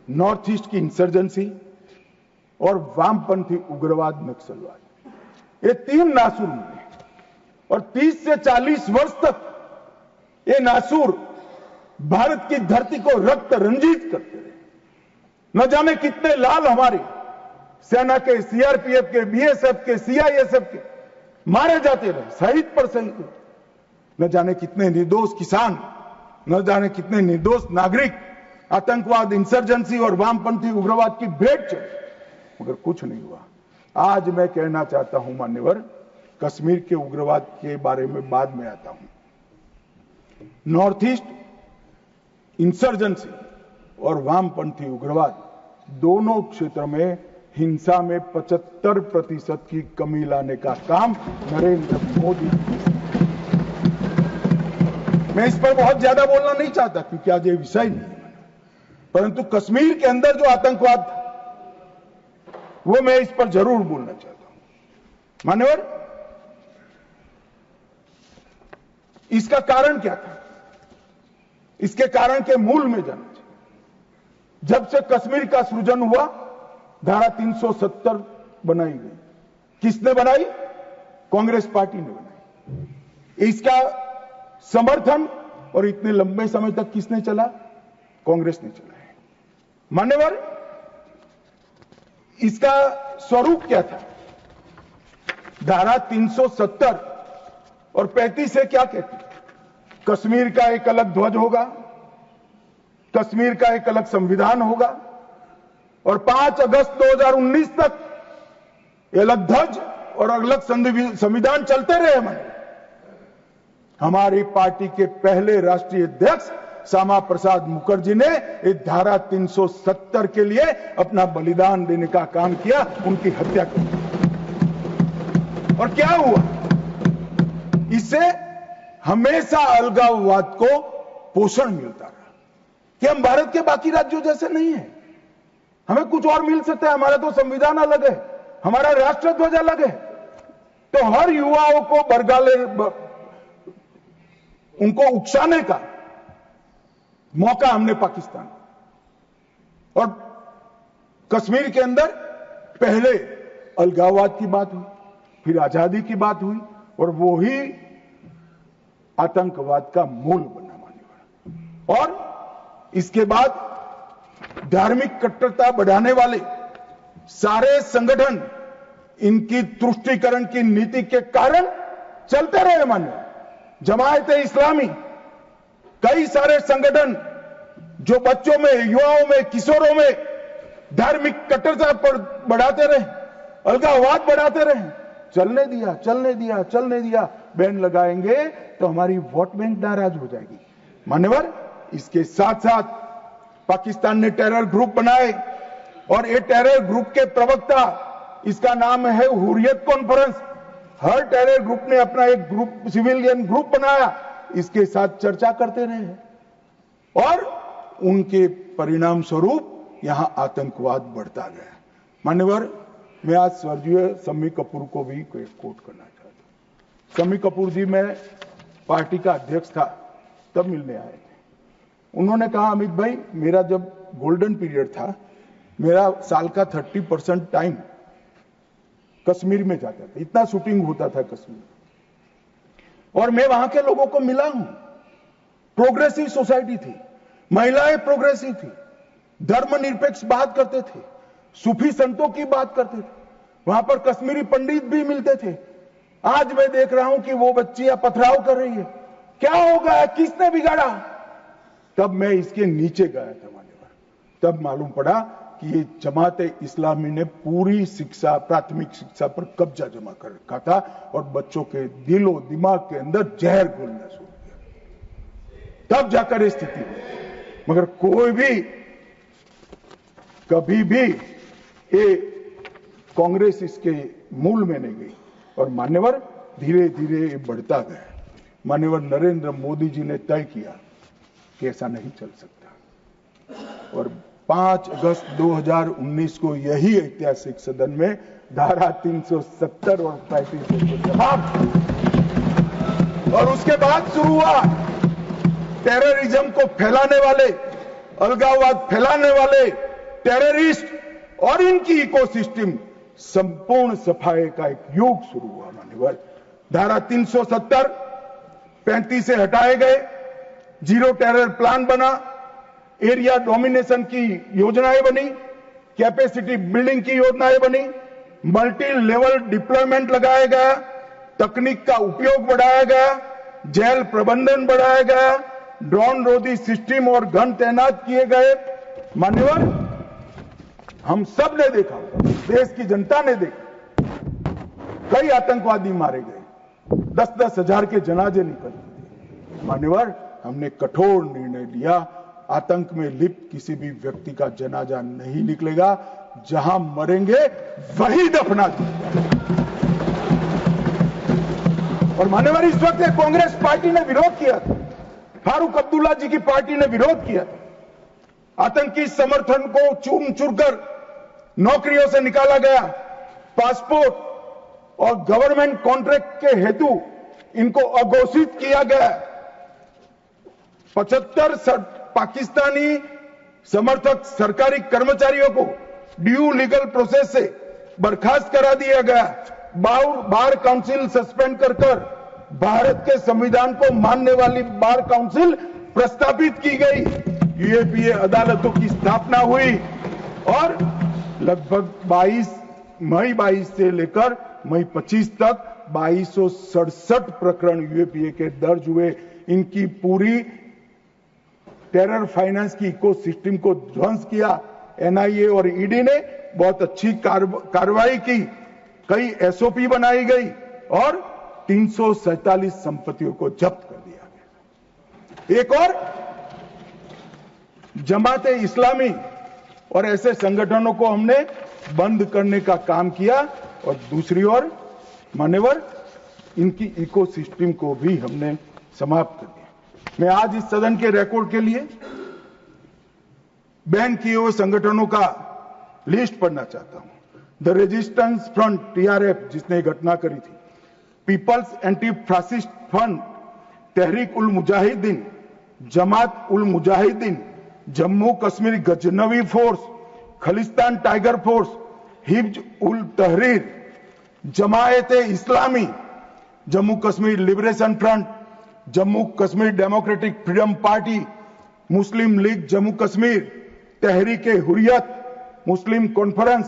नॉर्थ ईस्ट की इंसर्जेंसी और वामपंथी उग्रवाद, नक्सलवाद, ये 3 नासूर मिले। और 30 से 40 वर्ष तक ये नासूर भारत की धरती को रक्त रंजित करते रहे। न जाने कितने लाल हमारे सेना के, सीआरपीएफ के, बीएसएफ के, सीआईएसएफ के मारे जाते रहे, शहीद पर शहीद। न जाने कितने निर्दोष किसान, न जाने कितने निर्दोष नागरिक आतंकवाद, इंसर्जेंसी और वामपंथी उग्रवाद की भेंट चढ़े, मगर कुछ नहीं हुआ। आज मैं कहना चाहता हूं मान्यवर, कश्मीर के उग्रवाद के बारे में बाद में आता हूं। नॉर्थ ईस्ट इंसर्जेंसी और वामपंथी उग्रवाद दोनों क्षेत्र में हिंसा में 75% की कमी लाने का काम नरेंद्र मोदी। मैं इस पर बहुत ज्यादा बोलना नहीं चाहता क्योंकि आज ये विषय नहीं है, परंतु कश्मीर के अंदर जो आतंकवाद था वो मैं इस पर जरूर बोलना चाहता हूं। मान्यवर, इसका कारण क्या था, इसके कारण के मूल में जाना चाहिए। जब से कश्मीर का सृजन हुआ, धारा 370 बनाई गई। किसने बनाई? कांग्रेस पार्टी ने बनाई। इसका समर्थन और इतने लंबे समय तक किसने चला? कांग्रेस ने चला है। मान्यवर, इसका स्वरूप क्या था? धारा 370 और 35 से क्या कहती? कश्मीर का एक अलग ध्वज होगा, कश्मीर का एक अलग संविधान होगा और 5 अगस्त 2019 तक ये अलग ध्वज और अलग संविधान चलते रहे। हमारी पार्टी के पहले राष्ट्रीय अध्यक्ष श्यामा प्रसाद मुखर्जी ने इस धारा 370 के लिए अपना बलिदान देने का काम किया, उनकी हत्या कर दी। और क्या हुआ? इससे हमेशा अलगाववाद को पोषण मिलता रहा कि हम भारत के बाकी राज्यों जैसे नहीं है, हमें कुछ और मिल सकता है, हमारा तो संविधान अलग है, हमारा राष्ट्रध्वज अलग है। तो हर युवाओं को बरगाले उनको उकसाने का मौका हमने पाकिस्तान और कश्मीर के अंदर पहले अलगाववाद की बात हुई, फिर आजादी की बात हुई और वो ही आतंकवाद का मूल बना माने वाला। और इसके बाद धार्मिक कट्टरता बढ़ाने वाले सारे संगठन इनकी तुष्टीकरण की नीति के कारण चलते रहे। माने जमायत-ए-इस्लामी, कई सारे संगठन जो बच्चों में, युवाओं में, किशोरों में धार्मिक कट्टरता पर बढ़ाते रहे, अलगाववाद बढ़ाते रहे, चलने दिया। बैन लगाएंगे तो हमारी वोट बैंक नाराज हो जाएगी। मान्यवर, इसके साथ साथ पाकिस्तान ने टेरर ग्रुप बनाए और ये टेरर ग्रुप के प्रवक्ता, इसका नाम है हुर्रियत कॉन्फ्रेंस, हर टेरर ग्रुप ने अपना एक ग्रुप, सिविलियन ग्रुप बनाया, इसके साथ चर्चा करते रहे और उनके परिणाम स्वरूप यहां आतंकवाद बढ़ता गया। मान्यवर, मैं आज स्वर्गीय शम्मी कपूर को भी कोट करना चाहता हूं। शम्मी कपूर जी, मैं पार्टी का अध्यक्ष था तब मिलने आए थे। उन्होंने कहा, अमित भाई, मेरा जब गोल्डन पीरियड था, मेरा साल का 30% टाइम कश्मीर में जाता था, इतना शूटिंग होता था कश्मीर, और मैं वहां के लोगों को मिला हूं। प्रोग्रेसिव सोसाइटी थी, महिलाएं प्रोग्रेसिव थी, धर्मनिरपेक्ष बात करते थे, सूफी संतों की बात करते थे, वहां पर कश्मीरी पंडित भी मिलते थे। आज मैं देख रहा हूं कि वो बच्चियां पथराव कर रही है। क्या हो गया? किसने बिगाड़ा? तब मैं इसके नीचे गया था मान्यवर, तब मालूम पड़ा कि ये जमात-ए-इस्लामी ने पूरी शिक्षा, प्राथमिक शिक्षा पर कब्जा जमा कर रखा था और बच्चों के दिलो दिमाग के अंदर जहर घोलना शुरू किया। तब जाकर ये स्थिति हुई। मगर कोई भी कभी भी ये कांग्रेस इसके मूल में नहीं गई और मान्यवर धीरे धीरे ये बढ़ता गया। मान्यवर नरेंद्र मोदी जी ने तय किया कि ऐसा नहीं चल सकता और 5 अगस्त 2019 को यही ऐतिहासिक सदन में धारा 370 और 35 समाप्त, और उसके बाद शुरू हुआ टेररिज्म को फैलाने वाले, अलगाववाद फैलाने वाले टेररिस्ट और इनकी इकोसिस्टम संपूर्ण सफाई का एक युग शुरू हुआ। मान्यवर, धारा 370 35 से हटाए गए, जीरो टेरर प्लान बना, एरिया डोमिनेशन की योजनाएं बनी, कैपेसिटी बिल्डिंग की योजनाएं बनी, मल्टी लेवल डिप्लॉयमेंट लगाया गया, तकनीक का उपयोग बढ़ाया गया, जेल प्रबंधन बढ़ाया गया, ड्रोन रोधी सिस्टम और गन तैनात किए गए। मान्यवर, हम सब ने देखा, देश की जनता ने देखा, कई आतंकवादी मारे गए, 10-10 हजार के जनाजे निकलते थे। मान्यवर, हमने कठोर निर्णय लिया, आतंक में लिप्त किसी भी व्यक्ति का जनाजा नहीं निकलेगा, जहां मरेंगे वही दफना दिया। और मान्यवर, इस वक्त कांग्रेस पार्टी ने विरोध किया था, फारूक अब्दुल्ला जी की पार्टी ने विरोध किया था। आतंकी समर्थन को चून चुनकर नौकरियों से निकाला गया, पासपोर्ट और गवर्नमेंट कॉन्ट्रैक्ट के हेतु इनको अघोषित किया गया। 75 पाकिस्तानी समर्थक सरकारी कर्मचारियों को ड्यू लीगल प्रोसेस से बर्खास्त करा दिया गया। बार काउंसिल सस्पेंड कर भारत के संविधान को मानने वाली बार काउंसिल प्रस्तापित की गई। यूएपीए अदालतों की स्थापना हुई और लगभग मई 22 से लेकर मई 25 तक 2267 प्रकरण यूएपीए के दर्ज हुए। इनकी पूरी टेरर फाइनेंस की इकोसिस्टम को ध्वंस किया। एनआईए और ईडी ने बहुत अच्छी कार्रवाई की, कई एसओपी बनाई गई और 347 संपत्तियों को जब्त कर दिया गया। एक और जमात इस्लामी और ऐसे संगठनों को हमने बंद करने का काम किया और दूसरी ओर मान्यवर इनकी इकोसिस्टम को भी हमने समाप्त कर दिया। मैं आज इस सदन के रिकॉर्ड के लिए बैन किए हुए संगठनों का लिस्ट पढ़ना चाहता हूं। द रेजिस्टेंस फ्रंट टीआरएफ जिसने घटना करी थी, People's Anti Fascist Front, Tehreek ul Mujahideen, Jamaat ul Mujahideen, Jammu Kashmir Ghaznavi Force, Khalistan Tiger Force, हिब्ज ut Tahrir, Jamaat Islami, Jammu Kashmir Liberation Front, Jammu Kashmir Democratic Freedom Party, Muslim League Jammu Kashmir, Tehreek Hurriyat, Muslim Conference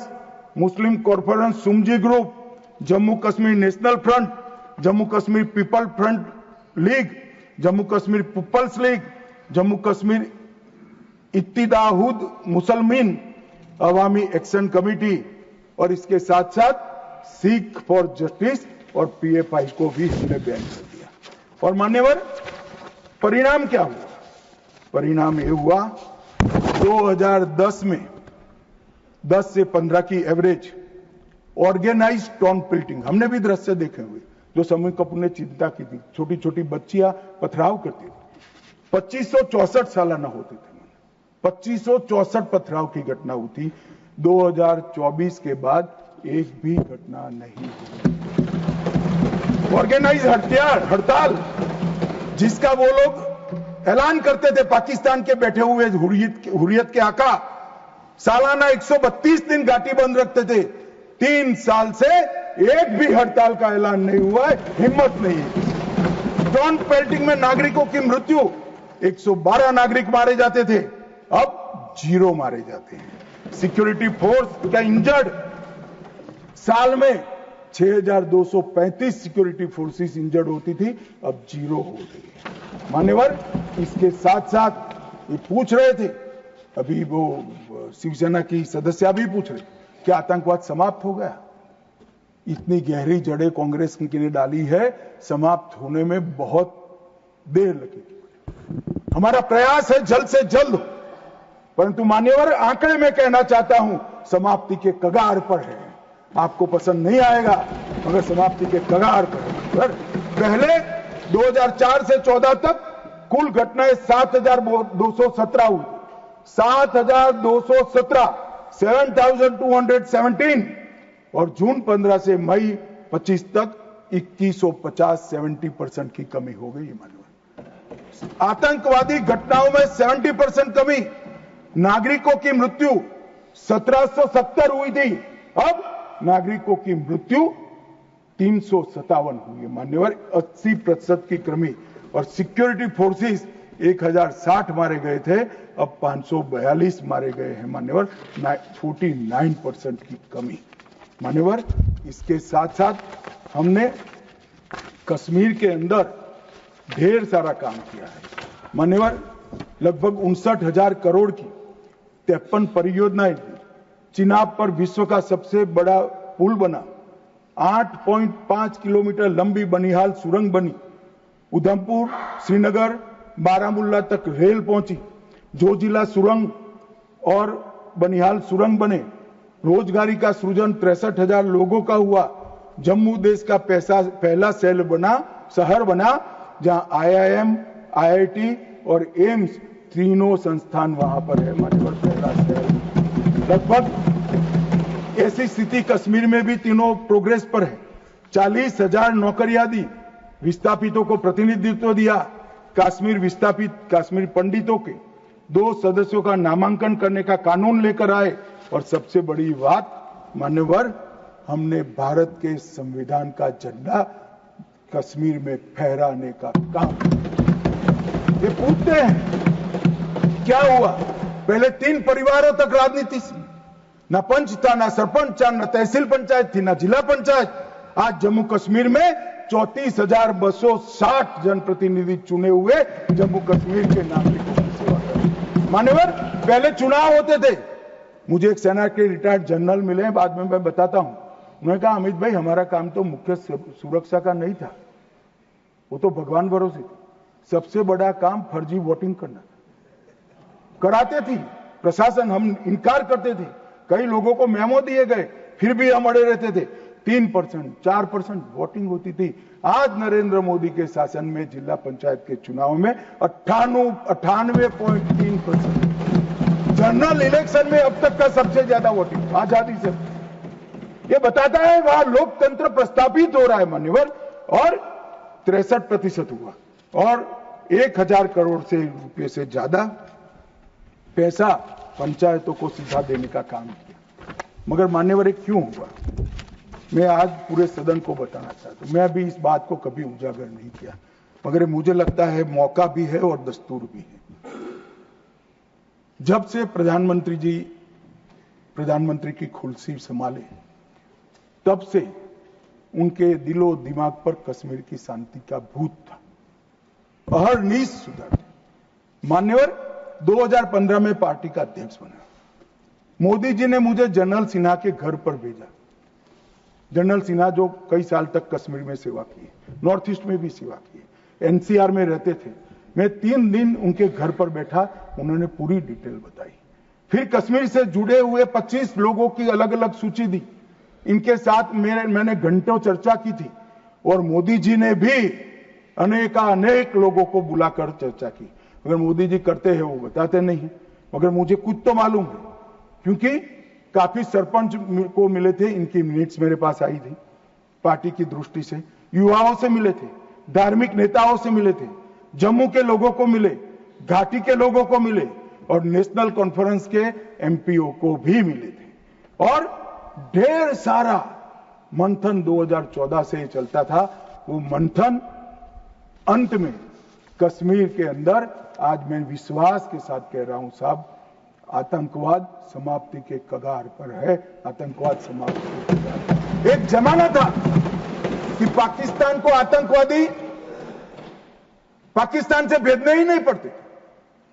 सुमजी Group, Jammu Kashmir National Front, Jammu Kashmir People Front League, Jammu Kashmir People's League, Jammu Kashmir Ittehad Musalman Awami Action Committee और इसके साथ साथ सिख फॉर जस्टिस और पीएफआई को भी हमने बैन कर दिया। और मान्यवर परिणाम क्या हुआ? परिणाम ये हुआ 2010 में 10 से 15 की एवरेज ऑर्गेनाइज टाउन प्लिटिंग, हमने भी दृश्य देखे हुए जो समीर कपूर ने चिंता की थी, छोटी छोटी बच्चियां पथराव करती थी, 2564 सालाना होते थे, 2564 पथराव की घटना हुई। 2024 के बाद एक भी घटना नहीं हुई। ऑर्गेनाइज हड़ताल जिसका वो लोग ऐलान करते थे, पाकिस्तान के बैठे हुए हुर्रियत के आका सालाना 132 दिन घाटी बंद रखते थे। 3 साल से एक भी हड़ताल का ऐलान नहीं हुआ है, हिम्मत नहीं है। टाउन पेल्टिंग में नागरिकों की मृत्यु, 112 नागरिक मारे जाते थे, अब 0 मारे जाते हैं। सिक्योरिटी फोर्स का इंजर्ड, साल में 6235 सिक्योरिटी फोर्सेस इंजर्ड होती थी, अब 0 हो गई है। मान्यवर इसके साथ साथ ये पूछ रहे थे, अभी वो शिवसेना की सदस्य भी पूछ रहे, क्या आतंकवाद समाप्त हो गया? इतनी गहरी जड़ें कांग्रेस ने डाली है, समाप्त होने में बहुत देर लगेगी। हमारा प्रयास है जल्द से जल्द, परंतु मान्यवर आंकड़े में कहना चाहता हूं समाप्ति के कगार पर है। आपको पसंद नहीं आएगा मगर समाप्ति के कगार पर। पहले 2004 से 14 तक कुल घटनाएं 7217 हुई, 7217, 7217 और जून 15 से मई 25 तक 2150, 70% की कमी हो गई। मानव आतंकवादी घटनाओं में 70% कमी, नागरिकों की मृत्यु 1770 हुई थी, अब नागरिकों की मृत्यु 357 हुई है। मान्यवर 80% की कमी। और सिक्योरिटी फोर्सेस 1060 मारे गए थे, अब 542 मारे गए हैं। मान्यवर 49% की कमी। मान्यवर इसके साथ साथ हमने कश्मीर के अंदर ढेर सारा काम किया है। मान्यवर लगभग 59,000 करोड़ की 53 परियोजनाएं, चिनाब पर विश्व का सबसे बड़ा पुल बना, 8.5 किलोमीटर लंबी बनिहाल सुरंग बनी, उधमपुर श्रीनगर बारामुल्ला तक रेल पहुंची, जोजिला सुरंग और बनिहाल सुरंग बने, रोजगारी का सृजन 63,000 लोगों का हुआ, जम्मू देश का पहला शहर बना जहां IIM, IIT और एम्स तीनों संस्थान वहां पर है। मान्यवर पहला शहर। लगभग ऐसी स्थिति कश्मीर में भी तीनों प्रोग्रेस पर है। 40,000 नौकरियां दी, विस्थापितों को प्रतिनिधित्व दिया, कश्मीर विस्थापित कश्मीर पंडितों के 2 सदस्यों का नामांकन करने का कानून लेकर आए। और सबसे बड़ी बात मान्यवर, हमने भारत के संविधान का झंडा कश्मीर में फहराने का काम। ये पूछते हैं क्या हुआ? पहले 3 परिवारों तक राजनीति थी, ना पंच था, ना सरपंच था, ना तहसील पंचायत थी, ना जिला पंचायत। आज जम्मू कश्मीर में 34,260 जनप्रतिनिधि चुने हुए जम्मू कश्मीर के नागरिकों की सेवा कर मान्यवर, पहले चुनाव होते थे, मुझे एक सेना के रिटायर्ड जनरल मिले, बाद में मैं बताता हूं। उन्होंने कहा, अमित भाई हमारा काम तो मुख्य सुरक्षा का नहीं था, वो तो भगवान भरोसे था। सबसे बड़ा काम फर्जी वोटिंग करना कराते थी प्रशासन, हम इनकार करते थे। कई लोगों को मेमो दिए गए, फिर भी हम अड़े रहते थे। 3%, 4% वोटिंग होती थी। आज नरेंद्र मोदी के शासन में जिला पंचायत के चुनाव में 98.3%, जनरल इलेक्शन में अब तक का सबसे ज्यादा वोटिंग आजादी से। ये बताता है वहां लोकतंत्र प्रस्थापित हो रहा है मान्यवर। और 63% हुआ, और 1000 करोड़ से रुपए से ज्यादा पैसा पंचायतों को सीधा देने का काम किया। मगर मान्यवर ये क्यों हुआ, मैं आज पूरे सदन को बताना चाहता हूं। मैं अभी इस बात को कभी उजागर नहीं किया, मगर मुझे लगता है मौका भी है और दस्तूर भी है। जब से प्रधानमंत्री की कुर्सी संभाले, तब से उनके दिलो दिमाग पर कश्मीर की शांति का भूत था। अहरनीश सुधर। मान्यवर, 2015 में पार्टी का अध्यक्ष बना। मोदी जी ने मुझे जनरल सिन्हा के घर पर भेजा। जनरल सिन्हा जो कई साल तक कश्मीर में सेवा की, नॉर्थ ईस्ट में भी सेवा की, एनसीआर में रहते थे। मैं 3 दिन उनके घर पर बैठा, उन्होंने पूरी डिटेल बताई। फिर कश्मीर से जुड़े हुए 25 लोगों की अलग अलग सूची दी। इनके साथ मैंने घंटों चर्चा की थी, और मोदी जी ने भी अनेक लोगों को बुलाकर चर्चा की। अगर मोदी जी करते हैं वो बताते नहीं है, मगर मुझे कुछ तो मालूम है, क्योंकि काफी सरपंच को मिले थे, इनकी मिनट्स मेरे पास आई थी। पार्टी की दृष्टि से युवाओं से मिले थे, धार्मिक नेताओं से मिले थे, जम्मू के लोगों को मिले, घाटी के लोगों को मिले, और नेशनल कॉन्फ्रेंस के एमपीओ को भी मिले थे। और ढेर सारा मंथन 2014 से चलता था। वो मंथन अंत में कश्मीर के अंदर, आज मैं विश्वास के साथ कह रहा हूं साहब, आतंकवाद समाप्ति के कगार पर है। आतंकवाद समाप्ति के कगार पर। एक जमाना था कि पाकिस्तान को आतंकवादी पाकिस्तान से भेजने ही नहीं पड़ते,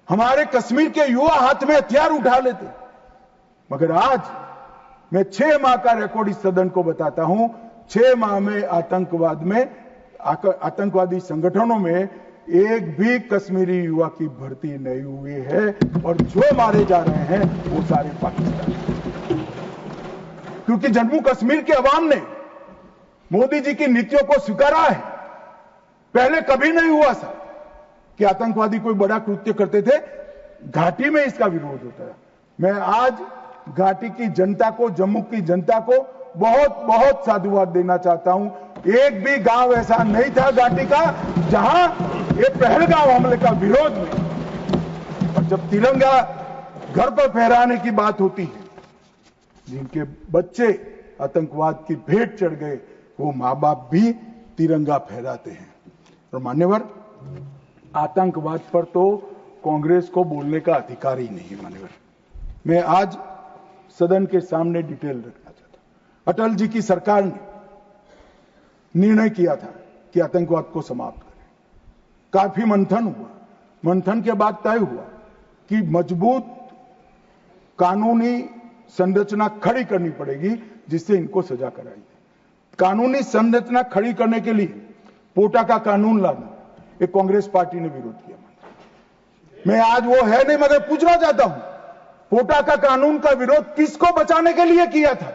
हमारे कश्मीर के युवा हाथ में हथियार उठा लेते। मगर आज मैं 6 माह का रिकॉर्ड इस सदन को बताता हूं। 6 माह में आतंकवादी संगठनों में एक भी कश्मीरी युवा की भर्ती नहीं हुई है, और जो मारे जा रहे हैं वो सारे पाकिस्तान। क्योंकि जम्मू कश्मीर के अवाम ने मोदी जी की नीतियों को स्वीकारा है। पहले कभी नहीं हुआ था कि आतंकवादी कोई बड़ा कृत्य करते थे, घाटी में इसका विरोध होता है। मैं आज घाटी की जनता को, जम्मू की जनता को बहुत बहुत साधुवाद देना चाहता हूं। एक भी गांव ऐसा नहीं था घाटी का जहां ये पहलगाम हमले का विरोध में, और जब तिरंगा घर पर फहराने की बात होती है, जिनके बच्चे आतंकवाद की भेंट चढ़ गए, वो मां बाप भी तिरंगा फहराते हैं। और मान्यवर, आतंकवाद पर तो कांग्रेस को बोलने का अधिकार ही नहीं है मान्यवर। मैं आज सदन के सामने डिटेल रखना चाहता हूं। अटल जी की सरकार ने निर्णय किया था कि आतंकवाद को समाप्त करें। काफी मंथन हुआ। मंथन के बाद तय हुआ कि मजबूत कानूनी संरचना खड़ी करनी पड़ेगी, जिससे इनको सजा कराई। कानूनी संरचना खड़ी करने के लिए पोटा का कानून लाना, एक कांग्रेस पार्टी ने विरोध किया। मैं आज वो है नहीं, मगर पूछना चाहता हूं, पोटा का कानून का विरोध किसको बचाने के लिए किया था?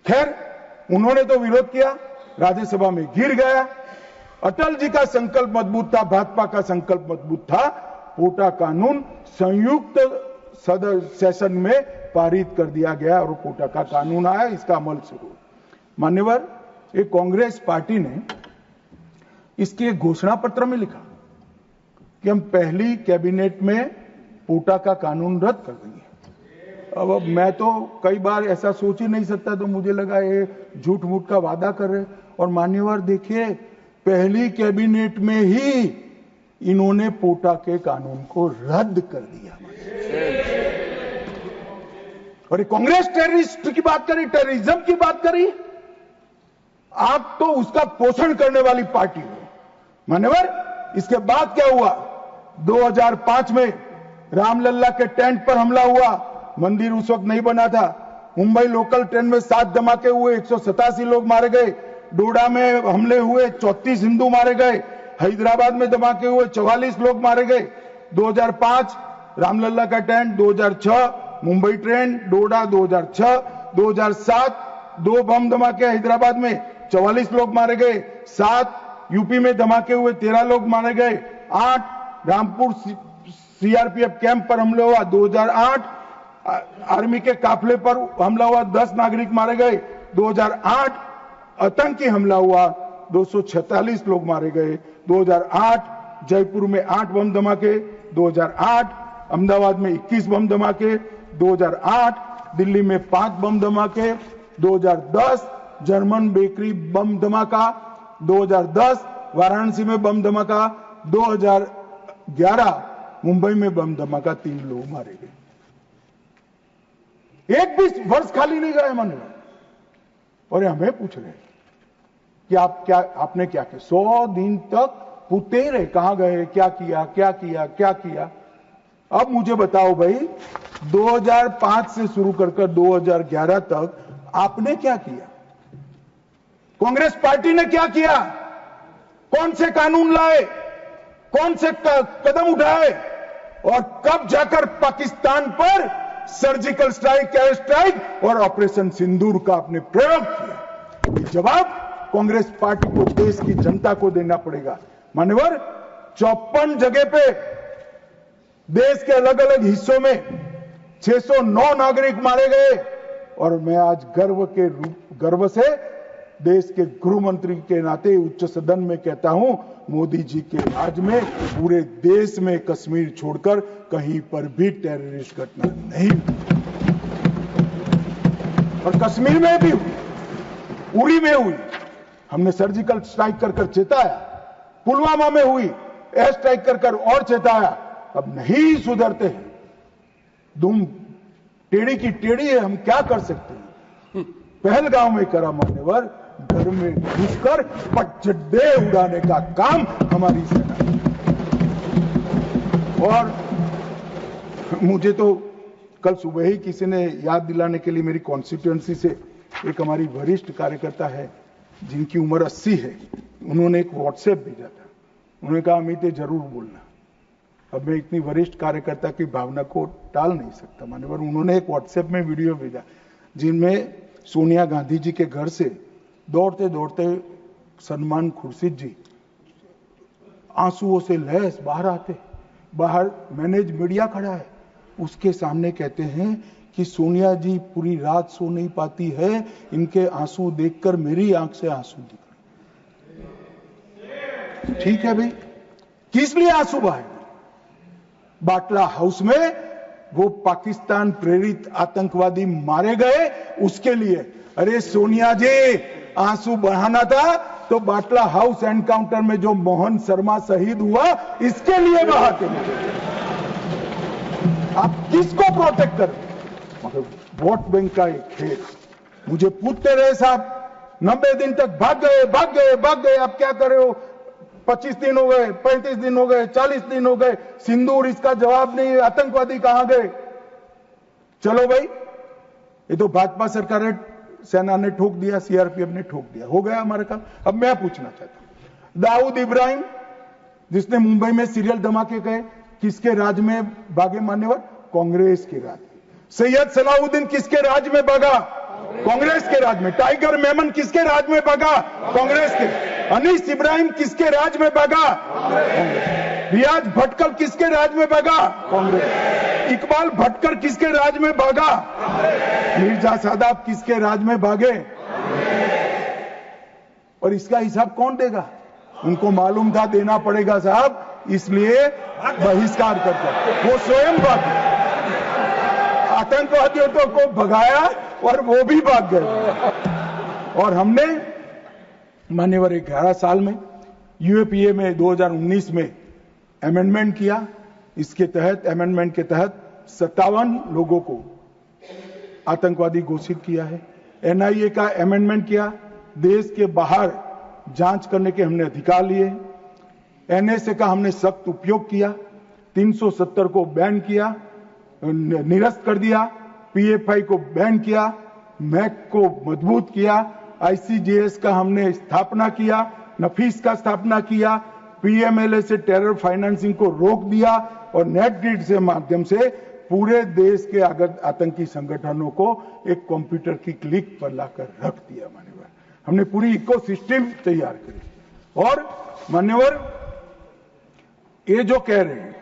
खैर, उन्होंने तो विरोध किया, राज्यसभा में गिर गया। अटल जी का संकल्प मजबूत था, भाजपा का संकल्प मजबूत था। पोटा कानून संयुक्त सेशन में पारित कर दिया गया, और पोटा का कानून आया, इसका अमल शुरू। मान्यवर, एक कांग्रेस पार्टी ने इसके एक घोषणा पत्र में लिखा कि हम पहली कैबिनेट में पोटा का कानून रद्द कर देंगे। अब मैं तो कई बार ऐसा सोच ही नहीं सकता, तो मुझे लगा ये झूठ मूठ का वादा कर रहे। और मान्यवर देखिए, पहली कैबिनेट में ही इन्होंने पोटा के कानून को रद्द कर दिया। और ये कांग्रेस टेररिस्ट की बात करी, टेररिज्म की बात करी। आप तो उसका पोषण करने वाली पार्टी हो मान्यवर। इसके बाद क्या हुआ? 2005 में रामलल्ला के टेंट पर हमला हुआ, मंदिर उस वक्त नहीं बना था। मुंबई लोकल ट्रेन में 7 धमाके हुए, 187 लोग मारे गए। डोडा में हमले हुए, 34 हिंदू मारे गए। हैदराबाद में धमाके हुए, 44 लोग मारे गए। 2005 रामलल्ला का टेंट, 2006 मुंबई ट्रेन, डोडा 2006, 2007 2 बम धमाके हैदराबाद में, 44 लोग मारे गए। 7 यूपी में धमाके हुए, 13 लोग मारे गए। 8 रामपुर सीआरपीएफ कैंप पर हमला हुआ, 2008 आर्मी के काफिले पर हमला हुआ, 10 नागरिक मारे गए। 2008 आतंकी हमला हुआ, 246 लोग मारे गए। 2008 जयपुर में 8 बम धमाके, 2008 अहमदाबाद में 21 बम धमाके, 2008 दिल्ली में 5 बम धमाके, 2010 जर्मन बेकरी बम धमाका, 2010 वाराणसी में बम धमाका, 2011 मुंबई में बम धमाका, 3 लोग मारे गए। एक भी वर्ष खाली नहीं गए मन में। और हमें पूछ रहे कि आपने क्या किया? 100 दिन तक पूछते ही रहे, कहां गए, क्या किया, क्या किया, क्या किया। अब मुझे बताओ भाई, 2005 से शुरू कर 2011 तक आपने क्या किया? कांग्रेस पार्टी ने क्या किया? कौन से कानून लाए, कौन से कदम उठाए, और कब जाकर पाकिस्तान पर सर्जिकल स्ट्राइक, एयर स्ट्राइक और ऑपरेशन सिंदूर का आपने प्रयोग किया? ये जवाब कांग्रेस पार्टी को, देश की जनता को देना पड़ेगा। मान्यवर, 54 जगह पे देश के अलग अलग हिस्सों में 609 नागरिक मारे गए। और मैं आज गर्व से देश के गृह मंत्री के नाते उच्च सदन में कहता हूं, मोदी जी के राज में पूरे देश में कश्मीर छोड़कर कहीं पर भी टेररिस्ट घटना नहीं हुई। और कश्मीर में भी हुई, उरी में हुई, हमने सर्जिकल स्ट्राइक कर चेताया। पुलवामा में हुई, एयर स्ट्राइक कर और चेताया। अब नहीं सुधरते हैं, दुम टेढ़ी की टेढ़ी है, हम क्या कर सकते हैं? पहलगांव में करा मान्यवर, घर में घुसकर पटचड्डे उड़ाने का काम हमारी सेना। और मुझे तो कल सुबह ही किसी ने याद दिलाने के लिए, मेरी कॉन्स्टिट्यूएंसी से एक हमारी वरिष्ठ कार्यकर्ता है जिनकी उम्र 80 है, उन्होंने एक व्हाट्सएप भेजा था। उन्होंने कहा, अमित जरूर बोलना। अब मैं इतनी वरिष्ठ कार्यकर्ता की भावना को टाल नहीं सकता मान्यवर। उन्होंने एक व्हाट्सएप में वीडियो भेजा जिनमें सोनिया गांधी जी के घर से दौड़ते दौड़ते सलमान खुर्शीद जी आंसुओं से लहस बाहर आते, बाहर मैनेज मीडिया खड़ा है, उसके सामने कहते हैं कि सोनिया जी पूरी रात सो नहीं पाती है, इनके आंसू देखकर मेरी आंख से आंसू दिख रहे। ठीक है भाई, किस लिए आंसू बहाए? बाटला हाउस में वो पाकिस्तान प्रेरित आतंकवादी मारे गए, उसके लिए। अरे सोनिया जी, आंसू बहाना था तो बाटला हाउस एनकाउंटर में जो मोहन शर्मा शहीद हुआ, इसके लिए बहाते। आप किसको प्रोटेक्ट करें? मगर वोट बैंक का एक खेल। मुझे पूछते रहे साहब, 90 दिन तक भाग गए, आप क्या कर रहे हो? 25 दिन हो गए, 35 दिन हो गए, 40 दिन हो गए, सिंदूर इसका जवाब नहीं, आतंकवादी कहां गए? चलो भाई, ये तो भाजपा सरकार ने, सेना ने ठोक दिया, सीआरपीएफ ने ठोक दिया, हो गया हमारा काम। अब मैं पूछना चाहता हूं, दाऊद इब्राहिम जिसने मुंबई में सीरियल धमाके गए, किसके राज में भागे मान्यवर? कांग्रेस के राज में। सैयद सलाउद्दीन किसके राज में भागा? कांग्रेस के राज में। टाइगर मेमन किसके राज में भागा? कांग्रेस के। अनीस इब्राहिम किसके राज में भागा? रियाज भटकल किसके राज में भागा? कांग्रेस। इकबाल भटकर किसके राज में भागा? मिर्जा सादाब किसके राज में भागे? और इसका हिसाब कौन देगा? उनको मालूम था देना पड़ेगा साहब, इसलिए बहिष्कार करते। वो स्वयं भागे, आतंकवादियों को भगाया और वो भी भाग गए। और हमने मान्यवर 11 साल में यूएपीए में 2019 में अमेंडमेंट किया। इसके तहत, अमेंडमेंट के तहत 57 लोगों को आतंकवादी घोषित किया है। एनआईए का अमेंडमेंट किया, देश के बाहर जांच करने के हमने अधिकार लिए। एनएसए का हमने सख्त उपयोग किया। 370 को बैन किया, निरस्त कर दिया, पीएफआई को बैन किया, मैक को मजबूत किया, आईसीजेएस का हमने स्थापना किया, नफीस का स्थापना किया, पीएमएलए से टेरर फाइनेंसिंग को रोक दिया और नेट ग्रिड से माध्यम से पूरे देश के आतंकी संगठनों को एक कंप्यूटर की क्लिक पर लाकर रख दिया। मान्यवर, हमने पूरी इकोसिस्टम तैयार करी। और मान्यवर, ये जो कह रहे हैं,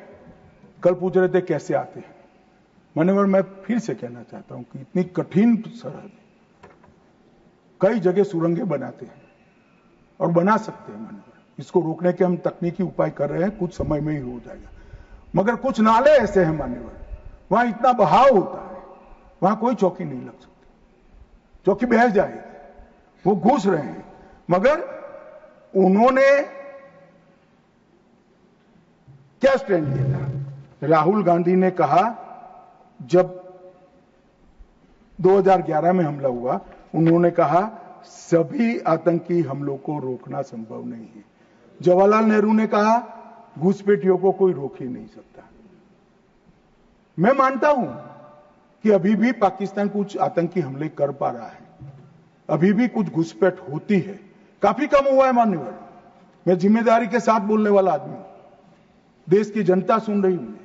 कल पूछ रहे थे कैसे आते हैं, मान्यवर मैं फिर से कहना चाहता हूं कि इतनी कठिन सरहद, कई जगह सुरंगें बनाते हैं और बना सकते हैं। मान्यवर, इसको रोकने के हम तकनीकी उपाय कर रहे हैं, कुछ समय में ही हो जाएगा। मगर कुछ नाले ऐसे हैं मान्यवर, वहां इतना बहाव होता है, वहां कोई चौकी नहीं लग सकती, चौकी बह जाएगी। वो घुस रहे हैं, मगर उन्होंने क्या स्टैंड लिया था? राहुल गांधी ने कहा, जब 2011 में हमला हुआ, उन्होंने कहा सभी आतंकी हमलों को रोकना संभव नहीं है। जवाहरलाल नेहरू ने कहा घुसपैठियों को कोई रोक ही नहीं सकता। मैं मानता हूं कि अभी भी पाकिस्तान कुछ आतंकी हमले कर पा रहा है, अभी भी कुछ घुसपैठ होती है, काफी कम हुआ है मान्यवर। मैं जिम्मेदारी के साथ बोलने वाला आदमी हूं, देश की जनता सुन रही है,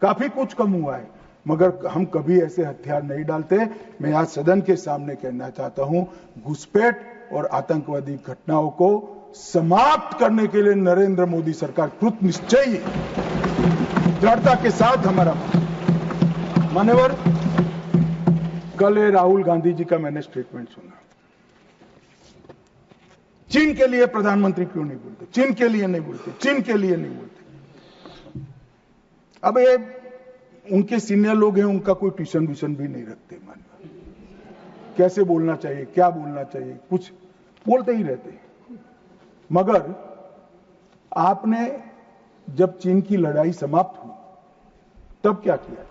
काफी कुछ कम हुआ है, मगर हम कभी ऐसे हथियार नहीं डालते। मैं आज सदन के सामने कहना चाहता हूं, घुसपैठ और आतंकवादी घटनाओं को समाप्त करने के लिए नरेंद्र मोदी सरकार कृत निश्चयी दृढ़ता के साथ हमारा। मान्यवर, कल राहुल गांधी जी का मैंने स्टेटमेंट सुना, चीन के लिए प्रधानमंत्री क्यों नहीं बोलते, चीन के लिए नहीं बोलते, चीन के लिए नहीं बोलते। अब ये उनके सीनियर लोग हैं, उनका कोई ट्यूशन व्यूशन भी नहीं रखते। मान्यवर, कैसे बोलना चाहिए, क्या बोलना चाहिए, कुछ बोलते ही रहते हैं। मगर आपने जब चीन की लड़ाई समाप्त हुई तब क्या किया था?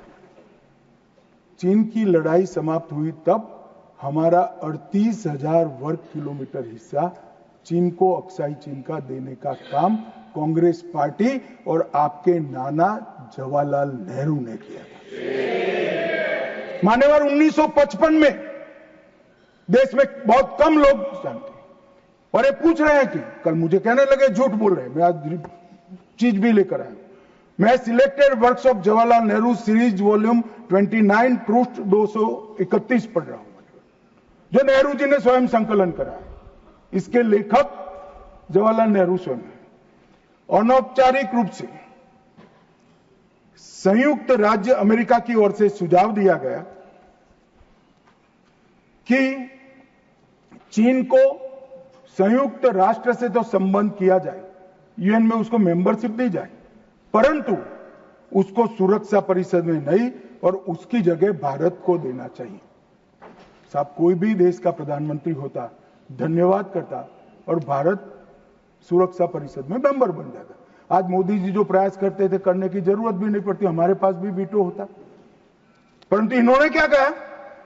चीन की लड़ाई समाप्त हुई तब हमारा 38,000 वर्ग किलोमीटर हिस्सा चीन को, अक्साई चीन का देने का काम कांग्रेस पार्टी और आपके नाना जवाहरलाल नेहरू ने किया था। मान्यवर, 1955 में देश में बहुत कम लोग जानते हैं, और ये पूछ रहे हैं कि कल मुझे कहने लगे झूठ बोल रहे हैं, मैं आज चीज भी लेकर आया। मैं selected works of Jawaharlal Nehru series volume 29 पृष्ठ 231 पढ़ रहा हूं, जो नेहरू जी ने स्वयं संकलन करा है। इसके लेखक जवाहरलाल नेहरू स्वयं है। अनौपचारिक रूप से संयुक्त राज्य अमेरिका की ओर से सुझाव दिया गया कि चीन को संयुक्त राष्ट्र से तो संबंध किया जाए, यूएन में उसको मेंबरशिप दी जाए, परंतु उसको सुरक्षा परिषद में नहीं, और उसकी जगह भारत को देना चाहिए। साहब, कोई भी देश का प्रधानमंत्री होता, धन्यवाद करता और भारत सुरक्षा परिषद में मेंबर बन जाता। आज मोदी जी जो प्रयास करते थे, करने की जरूरत भी नहीं पड़ती, हमारे पास भी वीटो होता। परंतु इन्होंने क्या कहा,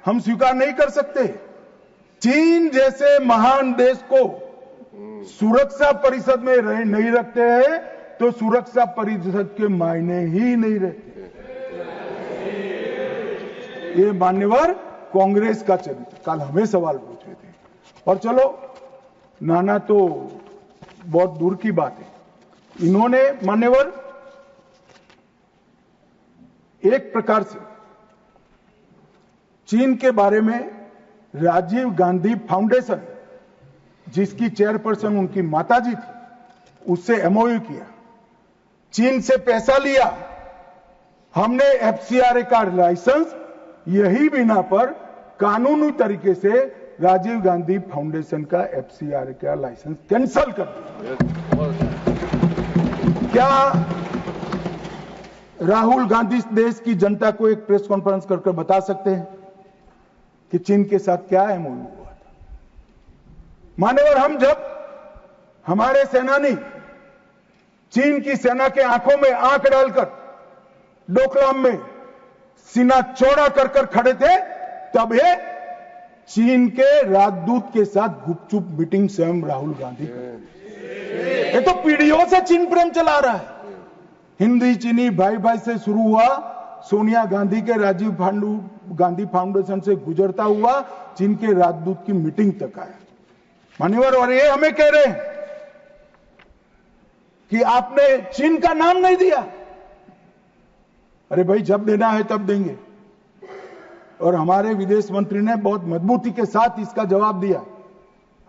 हम स्वीकार नहीं कर सकते। चीन जैसे महान देश को सुरक्षा परिषद में नहीं रखते हैं तो सुरक्षा परिषद के मायने ही नहीं रहते। ये मान्यवर कांग्रेस का चरित्र। कल हमें सवाल पूछे थे, और चलो नाना तो बहुत दूर की बात है। इन्होंने मान्यवर एक प्रकार से चीन के बारे में राजीव गांधी फाउंडेशन, जिसकी चेयरपर्सन उनकी माताजी थी, उससे एमओयू किया, चीन से पैसा लिया, हमने एफसीआरए का लाइसेंस यही बिना पर कानूनी तरीके से राजीव गांधी फाउंडेशन का एफसीआरए का लाइसेंस कैंसिल कर दिया। क्या राहुल गांधी देश की जनता को एक प्रेस कॉन्फ्रेंस कर बता सकते हैं कि चीन के साथ क्या एमओयू हुआ था? मान्यवर, हम जब हमारे सेनानी चीन की सेना के आंखों में आंख डालकर डोकलाम में सीना चौड़ा कर खड़े थे, तब ये चीन के राजदूत के साथ गुपचुप मीटिंग स्वयं राहुल गांधी करते। ये तो पीढ़ियों से चीन प्रेम चला रहा है। हिंदी चीनी भाई भाई से शुरू हुआ, सोनिया गांधी के राजीव गांधी फाउंडेशन से गुजरता हुआ चीन के राजदूत की मीटिंग तक आया। मान्यवर, और ये हमें कह रहे हैं कि आपने चीन का नाम नहीं दिया। अरे भाई, जब देना है तब देंगे। और हमारे विदेश मंत्री ने बहुत मजबूती के साथ इसका जवाब दिया।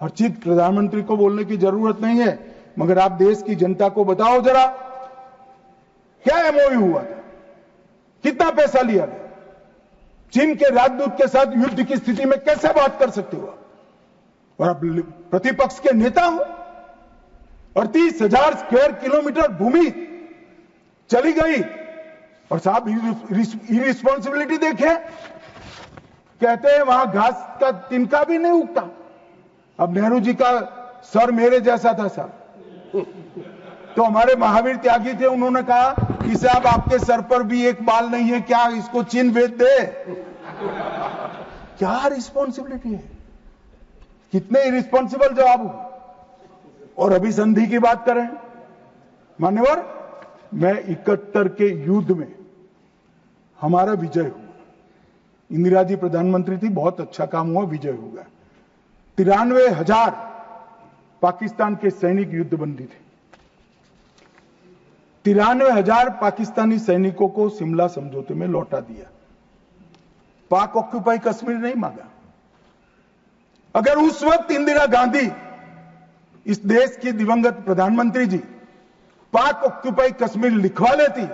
हर चीज प्रधानमंत्री को बोलने की जरूरत नहीं है, मगर आप देश की जनता को बताओ जरा, क्या एमओयू हुआ था, कितना पैसा लिया गया, चीन के राजदूत के साथ युद्ध की स्थिति में कैसे बात कर सकते हो? और आप प्रतिपक्ष के नेता हो और 30,000 स्क्वायर किलोमीटर भूमि चली गई, और साहब इरिस्पॉन्सिबिलिटी देखे, कहते हैं वहां घास का तिनका भी नहीं उगता। अब नेहरू जी का सर मेरे जैसा था साहब, तो हमारे महावीर त्यागी थे, उन्होंने कहा कि साहब आपके सर पर भी एक बाल नहीं है, क्या इसको चीन भेज दे? क्या रिस्पॉन्सिबिलिटी है, कितने इरिस्पॉन्सिबल जवाब हो। और अभी संधि की बात करें, मान्यवर, मैं 71 के युद्ध में हमारा विजय हुआ, इंदिरा जी प्रधानमंत्री थी, बहुत अच्छा काम हुआ, विजय हुआ। 93,000 पाकिस्तान के सैनिक युद्धबंदी थे। 93,000 पाकिस्तानी सैनिकों को शिमला समझौते में लौटा दिया। पाक ऑक्यूपाई कश्मीर नहीं मांगा। अगर उस वक्त इंदिरा गांधी, इस देश की दिवंगत प्रधानमंत्री जी, पाक ऑक्यूपाई कश्मीर लिखवा लेती,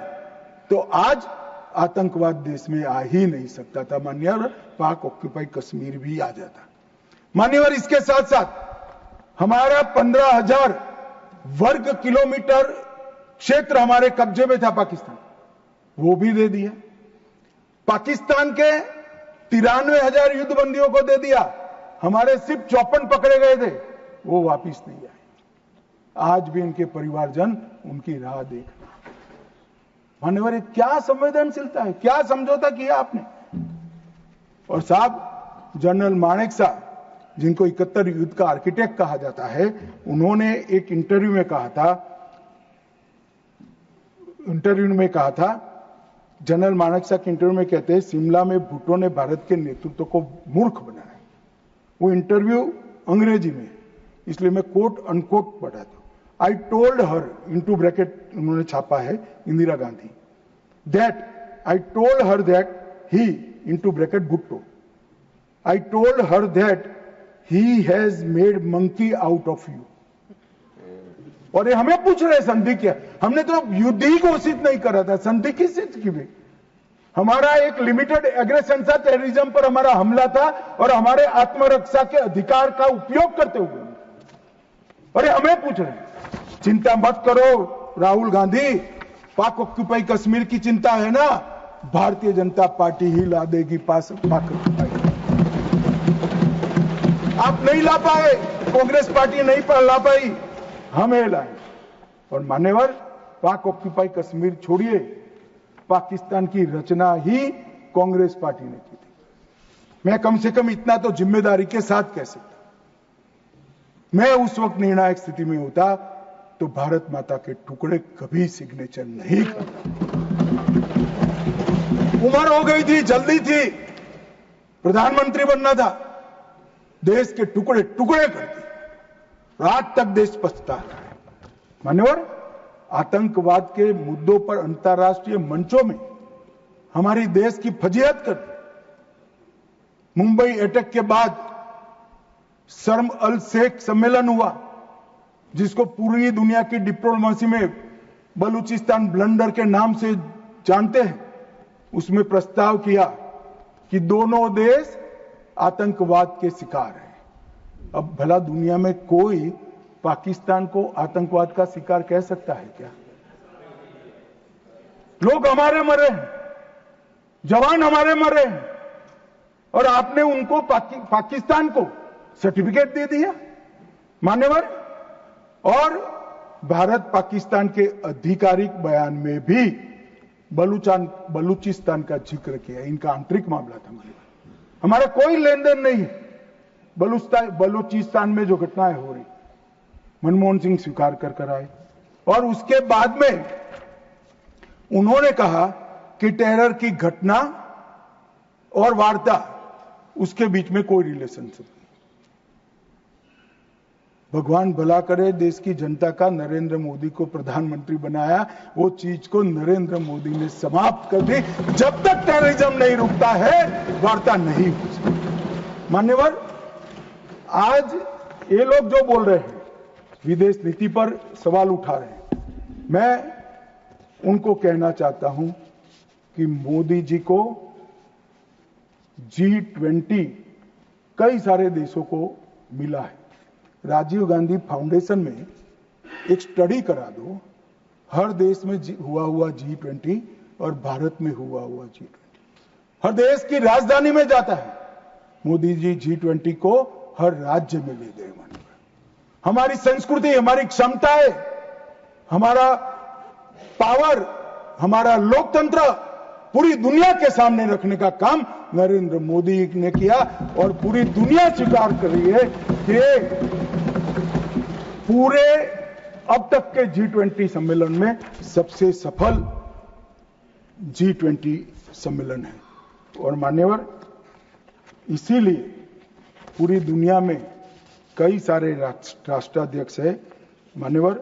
तो आज आतंकवाद देश में आ ही नहीं सकता था। मान्यवर, पाक ऑक्यूपाई कश्मीर भी आ जाता। मान्यवर, इसके साथ साथ हमारा 15,000 वर्ग किलोमीटर क्षेत्र हमारे कब्जे में था पाकिस्तान, वो भी दे दिया। पाकिस्तान के 93,000 युद्धबंदियों को दे दिया। हमारे सिर्फ 54 पकड़े गए थे, वो वापिस नहीं आए। आज भी इनके परिवारजन उनकी राह देख। मान्यवर, क्या संवेदनशीलता है, क्या समझौता किया आपने। और साहब, जनरल मानेकशॉ, जिनको 71 युद्ध का आर्किटेक्ट कहा जाता है, उन्होंने एक इंटरव्यू में कहा था, जनरल मानेकशॉ के इंटरव्यू में कहते हैं, शिमला में भुट्टो ने भारत के नेतृत्व को मूर्ख बनाया। वो इंटरव्यू अंग्रेजी में, इसलिए मैं कोट अनकोट पढ़ा था। I told her, into bracket उन्होंने छापा है Indira Gandhi, that I told her that he, into bracket Bhutto, I told her that he has made monkey out of you. और ये हमें पूछ रहे संधि क्या? हमने तो युद्ध ही घोषित नहीं करा था, संधि किस चीज की भी? हमारा एक लिमिटेड एग्रेशन था, टेररिज्म पर हमारा हमला था, और हमारे आत्मरक्षा के अधिकार का उपयोग करते हुए, अरे हमें पूछ रहे हैं। चिंता मत करो राहुल गांधी, पाक ऑक्यूपाई कश्मीर की चिंता है ना, भारतीय जनता पार्टी ही ला देगी पाक ऑक्यूपाई। आप नहीं ला पाए, कांग्रेस पार्टी नहीं ला पाई, हमें लाए। और मान्यवर, पाक ऑक्यूपाई कश्मीर छोड़िए, पाकिस्तान की रचना ही कांग्रेस पार्टी ने की थी। मैं कम से कम इतना तो जिम्मेदारी के साथ कह सकता, मैं उस वक्त निर्णायक स्थिति में होता तो भारत माता के टुकड़े कभी सिग्नेचर नहीं करता। उम्र हो गई थी, जल्दी थी, प्रधानमंत्री बनना था, देश के टुकड़े टुकड़े कर दिए। आज तक देश पछता है। मान्यवर, आतंकवाद के मुद्दों पर अंतर्राष्ट्रीय मंचों में हमारी देश की फजीहत कर दी। मुंबई अटैक के बाद शर्म अल शेख सम्मेलन हुआ, जिसको पूरी दुनिया की डिप्लोमेसी में बलूचिस्तान ब्लंडर के नाम से जानते हैं। उसमें प्रस्ताव किया कि दोनों देश आतंकवाद के शिकार हैं। अब भला दुनिया में कोई पाकिस्तान को आतंकवाद का शिकार कह सकता है क्या? लोग हमारे मरे हैं, जवान हमारे मरे हैं, और आपने उनको पाकिस्तान को सर्टिफिकेट दे दिया। मान्यवर, और भारत पाकिस्तान के आधिकारिक बयान में भी बलूचिस्तान का जिक्र किया। इनका आंतरिक मामला था। हमारा कोई लेन देन नहीं है बलूचिस्तान में जो घटनाएं हो रही। मनमोहन सिंह स्वीकार कर आए, और उसके बाद में उन्होंने कहा कि टेरर की घटना और वार्ता उसके बीच में कोई रिलेशनशिप नहीं। भगवान भला करे, देश की जनता का नरेंद्र मोदी को प्रधानमंत्री बनाया, वो चीज को नरेंद्र मोदी ने समाप्त कर दी। जब तक टेररिज्म नहीं रुकता है, वार्ता नहीं हो सकती। मान्यवर, आज ये लोग जो बोल रहे हैं, विदेश नीति पर सवाल उठा रहे हैं, मैं उनको कहना चाहता हूं कि मोदी जी को G20 कई सारे देशों को मिला है। राजीव गांधी फाउंडेशन में एक स्टडी करा दो, हर देश में हुआ G20 और भारत में हुआ G20। हर देश की राजधानी में जाता है। मोदी जी G20 को हर राज्य में ले गए। हमारी संस्कृति, हमारी क्षमताएं, हमारा पावर, हमारा लोकतंत्र पूरी दुनिया के सामने रखने का काम नरेंद्र मोदी ने किया और पूरी दुनिया स्वीकार कर रही है कि पूरे अब तक के G20 सम्मेलन में सबसे सफल G20 सम्मेलन है। और मान्यवर, इसीलिए पूरी दुनिया में कई सारे राष्ट्राध्यक्ष है। मान्यवर,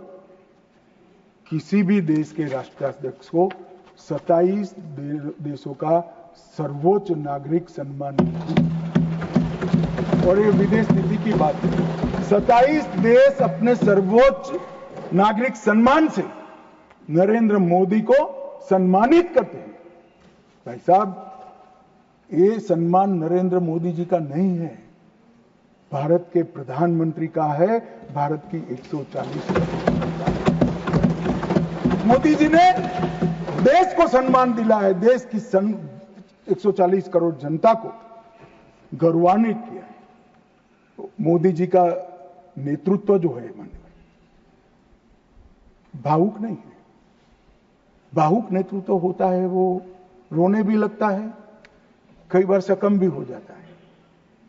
किसी भी देश के राष्ट्राध्यक्ष को 27 देशों का सर्वोच्च नागरिक सम्मान मिला। और ये विदेश नीति की बात है। 27 देश अपने सर्वोच्च नागरिक सम्मान से नरेंद्र मोदी को सम्मानित करते हैं। भाई साहब, ये सम्मान नरेंद्र मोदी जी का नहीं है, भारत के प्रधानमंत्री का है, भारत की 140 मोदी जी ने देश को सम्मान दिला है, देश की 140 करोड़ जनता को गौरवान्वित किया है। मोदी जी का नेतृत्व जो है, भावुक नहीं है। भावुक नेतृत्व होता है, वो रोने भी लगता है, कई बार शकम भी हो जाता है।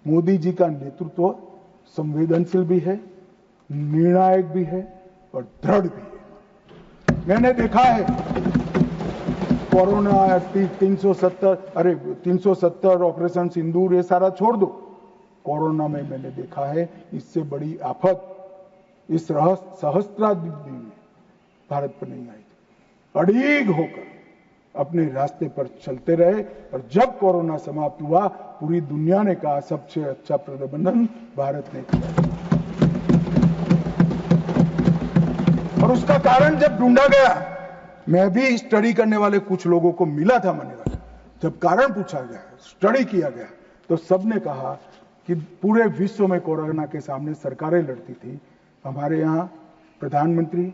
मोदी जी का नेतृत्व संवेदनशील भी है, निर्णायक भी है और दृढ़ भी है। मैंने देखा है कोरोना 370 ऑपरेशन सिंदूर, ये सारा छोड़ दो। कोरोना में मैंने देखा है इससे बड़ी आफत इस सहस्त्राब्दी में भारत पर नहीं आई। अड़ीग होकर अपने रास्ते पर चलते रहे और जब कोरोना समाप्त हुआ, पूरी दुनिया ने कहा सबसे अच्छा प्रबंधन भारत ने किया। और उसका कारण जब ढूंढा गया, मैं भी स्टडी करने वाले कुछ लोगों को मिला था मान्यवर, जब कारण पूछा गया, स्टडी किया गया, तो सबने कहा कि पूरे विश्व में कोरोना के सामने सरकारें लड़ती थी, हमारे यहाँ प्रधानमंत्री,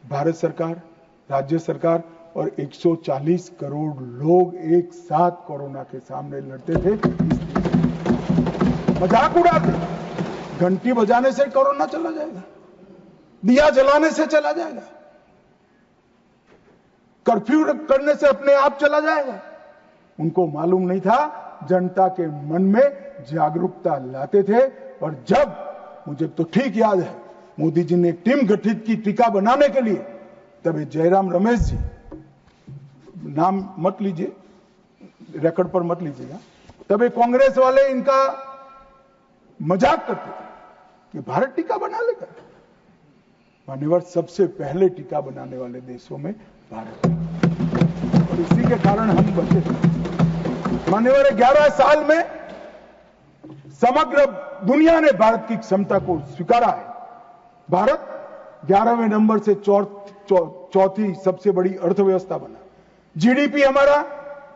भारत सरकार, राज्य सरकार और 140 करोड़ लोग एक साथ कोरोना के सामने लड़ते थे। मजाक उड़ाते, घंटी बजाने से कोरोना चला जाएगा, दिया जलाने से चला जाएगा, कर्फ्यू करने से अपने आप चला जाएगा। उनको मालूम नहीं था, जनता के मन में जागरूकता लाते थे। और जब, मुझे तो ठीक याद है, मोदी जी ने टीम गठित की टीका बनाने के लिए, तब जयराम रमेश जी, नाम मत लीजिए, रिकॉर्ड पर मत लीजिएगा, तब कांग्रेस वाले इनका मजाक करते थे कि भारत टीका बना लेगा। मान्यवर, सबसे पहले टीका बनाने वाले देशों में भारत है और इसी के कारण हम बचे थे। मान्यवर, 11 साल में समग्र दुनिया ने भारत की क्षमता को स्वीकारा है। भारत 11वें नंबर से चौथी सबसे बड़ी अर्थव्यवस्था बना। जीडीपी हमारा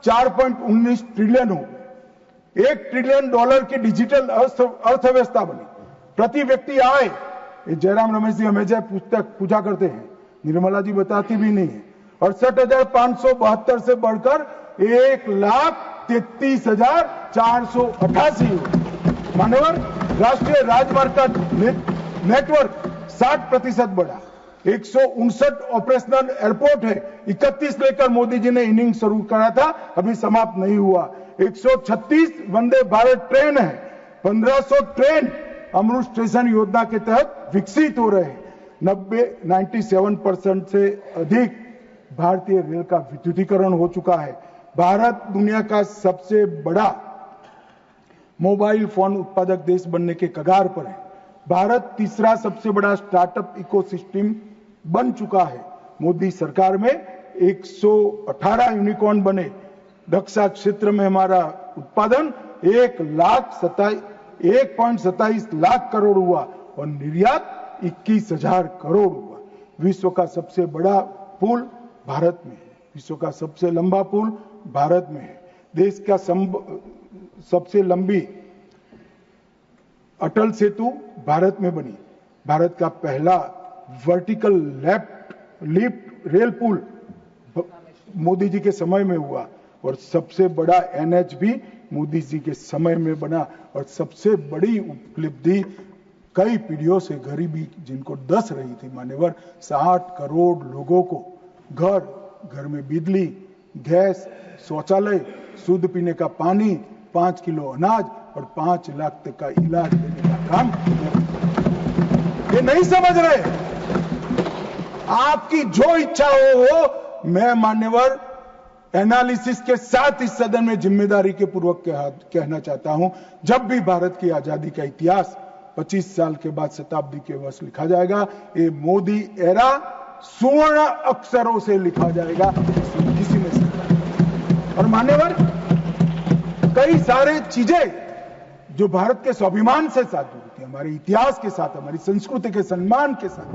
4.19 ट्रिलियन हो, $1 ट्रिलियन की डिजिटल अर्थव्यवस्था बनी। प्रति व्यक्ति आय, जयराम रमेश जी हमेशा पूछा करते हैं, निर्मला जी बताती भी नहीं है, 68,572 से बढ़कर 1,33,488 हो। मान्यवर, राष्ट्रीय राजमार्ग का नेटवर्क 60% बढ़ा, 159 ऑपरेशनल एयरपोर्ट है, 31 लेकर मोदी जी ने इनिंग शुरू करा था, अभी समाप्त नहीं हुआ। 136 वंदे भारत ट्रेन है, 1500 ट्रेन अमृत स्टेशन योजना के तहत विकसित हो रहे हैं। 97% से अधिक भारतीय रेल का विद्युतीकरण हो चुका है। भारत दुनिया का सबसे बड़ा मोबाइल फोन उत्पादक देश बनने के कगार पर है। भारत तीसरा सबसे बड़ा स्टार्टअप इकोसिस्टम बन चुका है। मोदी सरकार में 118 यूनिकॉर्न बने। रक्षा क्षेत्र में हमारा उत्पादन 1.27 लाख करोड़ हुआ और निर्यात 21,000 करोड़ हुआ। विश्व का सबसे बड़ा पुल भारत में है। विश्व का सबसे लंबा पुल भारत में है। देश का सबसे लंबी अटल सेतु भारत में बनी। भारत का पहला वर्टिकल लिफ्ट रेल पुल मोदी जी के समय में हुआ और सबसे बड़ा एनएच भी मोदी जी के समय में बना। और सबसे बड़ी उपलब्धि कई पीढ़ियों से गरीबी जिनको दस रही थी मान्यवर, 60 करोड़ लोगों को घर में बिजली, गैस, शौचालय, शुद्ध पीने का पानी, 5 किलो अनाज और 5 लाख तक का इलाज देने का काम। ये नहीं समझ रहे। आपकी जो इच्छा हो मैं मान्यवर एनालिसिस के साथ इस सदन में जिम्मेदारी के पूर्वक कहना चाहता हूं, जब भी भारत की आजादी का इतिहास 25 साल के बाद शताब्दी के वर्ष लिखा जाएगा, ये मोदी एरा स्वर्ण अक्षरों से लिखा जाएगा, किसी ने समझा। और मान्यवर कई सारे चीजें जो भारत के स्वाभिमान से साथ जुड़ी थी, हमारे इतिहास के साथ, हमारी संस्कृति के सम्मान के साथ,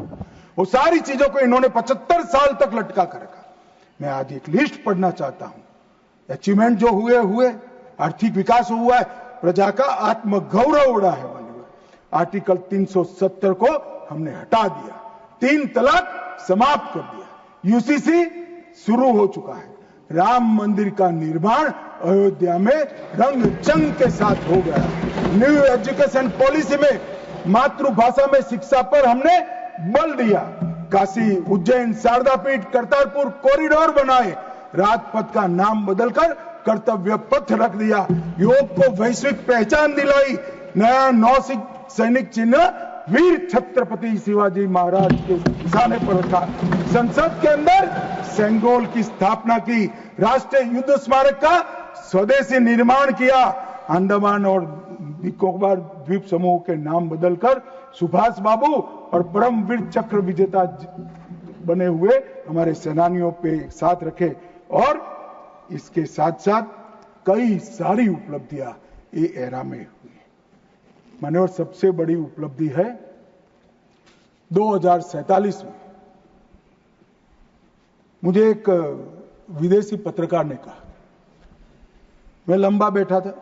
वो सारी चीजों को इन्होंने 75 साल तक लटका कर रखा। मैं आज एक लिस्ट पढ़ना चाहता हूं। अचीवमेंट जो हुए, आर्थिक विकास हुआ है, प्रजा का आत्मगौरव उड़ा है। आर्टिकल 370 को हमने हटा दिया, 3 तलाक समाप्त कर दिया, यूसीसी शुरू हो चुका है, राम मंदिर का निर्माण अयोध्या में रंग चंग के साथ हो गया। न्यू एजुकेशन पॉलिसी में मातृभाषा में शिक्षा पर हमने बल दिया। काशी, उज्जैन, शारदा पीठ, करतारपुर कॉरिडोर बनाए, राजपथ का नाम बदलकर कर्तव्य पथ रख दिया, योग को वैश्विक पहचान दिलाई, नया सैनिक चिन्ह वीर छत्रपति शिवाजी महाराज के निशाने पर रखा, संसद के अंदर सेंगोल की स्थापना की, राष्ट्रीय युद्ध स्मारक का स्वदेशी निर्माण किया, अंडमान और निकोबार द्वीप समूह के नाम बदलकर सुभाष बाबू और परमवीर चक्र विजेता बने हुए हमारे सेनानियों पे एक साथ रखे। और इसके साथ साथ कई सारी उपलब्धियां ये एरा में हुई। मान्यवर सबसे बड़ी उपलब्धि है 2047 में मुझे एक विदेशी पत्रकार ने कहा, मैं लंबा बैठा था,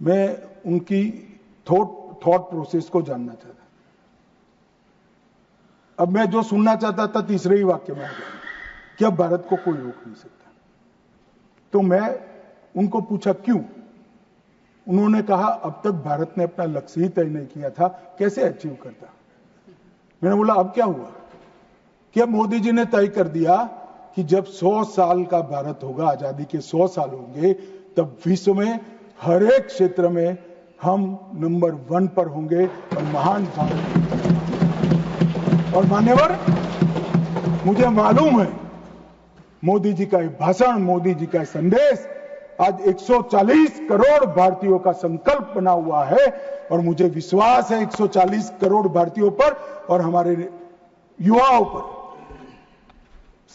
मैं उनकी थॉट प्रोसेस को जानना चाहता। अब मैं जो सुनना चाहता था तीसरे ही वाक्य में आ गया कि अब भारत को कोई रोक नहीं सकता। तो मैं उनको पूछा क्यों? उन्होंने कहा अब तक भारत ने अपना लक्ष्य ही तय नहीं किया था, कैसे अचीव करता। मैंने बोला अब क्या हुआ कि अब मोदी जी ने तय कर दिया कि जब 100 साल का भारत होगा, आजादी के 100 साल होंगे, तब विश्व में हर एक क्षेत्र में हम नंबर 1 पर होंगे और महान भारत। और मान्यवर मुझे मालूम है मोदी जी का भाषण, मोदी जी का संदेश आज 140 करोड़ भारतीयों का संकल्प बना हुआ है और मुझे विश्वास है 140 करोड़ भारतीयों पर और हमारे युवाओं पर।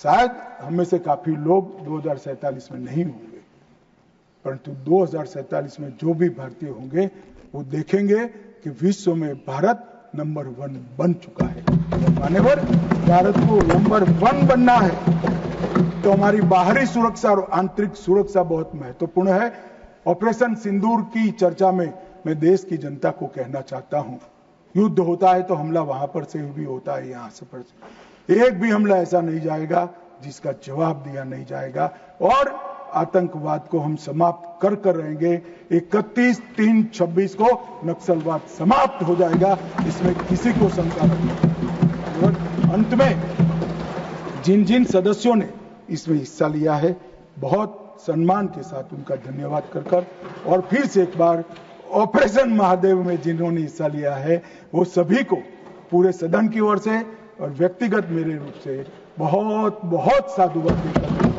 शायद हमें से काफी लोग 2047 में नहीं होंगे, परंतु 2047 में जो भी भारतीय होंगे वो देखेंगे कि विश्व में भारत नंबर 1 बन चुका है। मान्यवर भारत को नंबर 1 बनना है तो हमारी बाहरी सुरक्षा और आंतरिक सुरक्षा बहुत महत्वपूर्ण है। ऑपरेशन सिंदूर की चर्चा में मैं देश की जनता को कहना चाहता हूं, युद्ध होता है तो हमला वहां पर से भी होता है, यहां से पर से एक भी हमला ऐसा नहीं जाएगा जिसका जवाब दिया नहीं जाएगा और आतंकवाद को हम समाप्त कर रहेंगे। 31/3/26 को नक्सलवाद समाप्त हो जाएगा, इसमें किसी को शंका नहीं। अंत में जिन सदस्यों ने इसमें हिस्सा लिया है, बहुत सम्मान के साथ उनका धन्यवाद कर और फिर से एक बार ऑपरेशन महादेव में जिन्होंने हिस्सा लिया है वो सभी को पूरे सदन की ओर से और व्यक्तिगत मेरे रूप से बहुत बहुत साधुवाद देता हूं।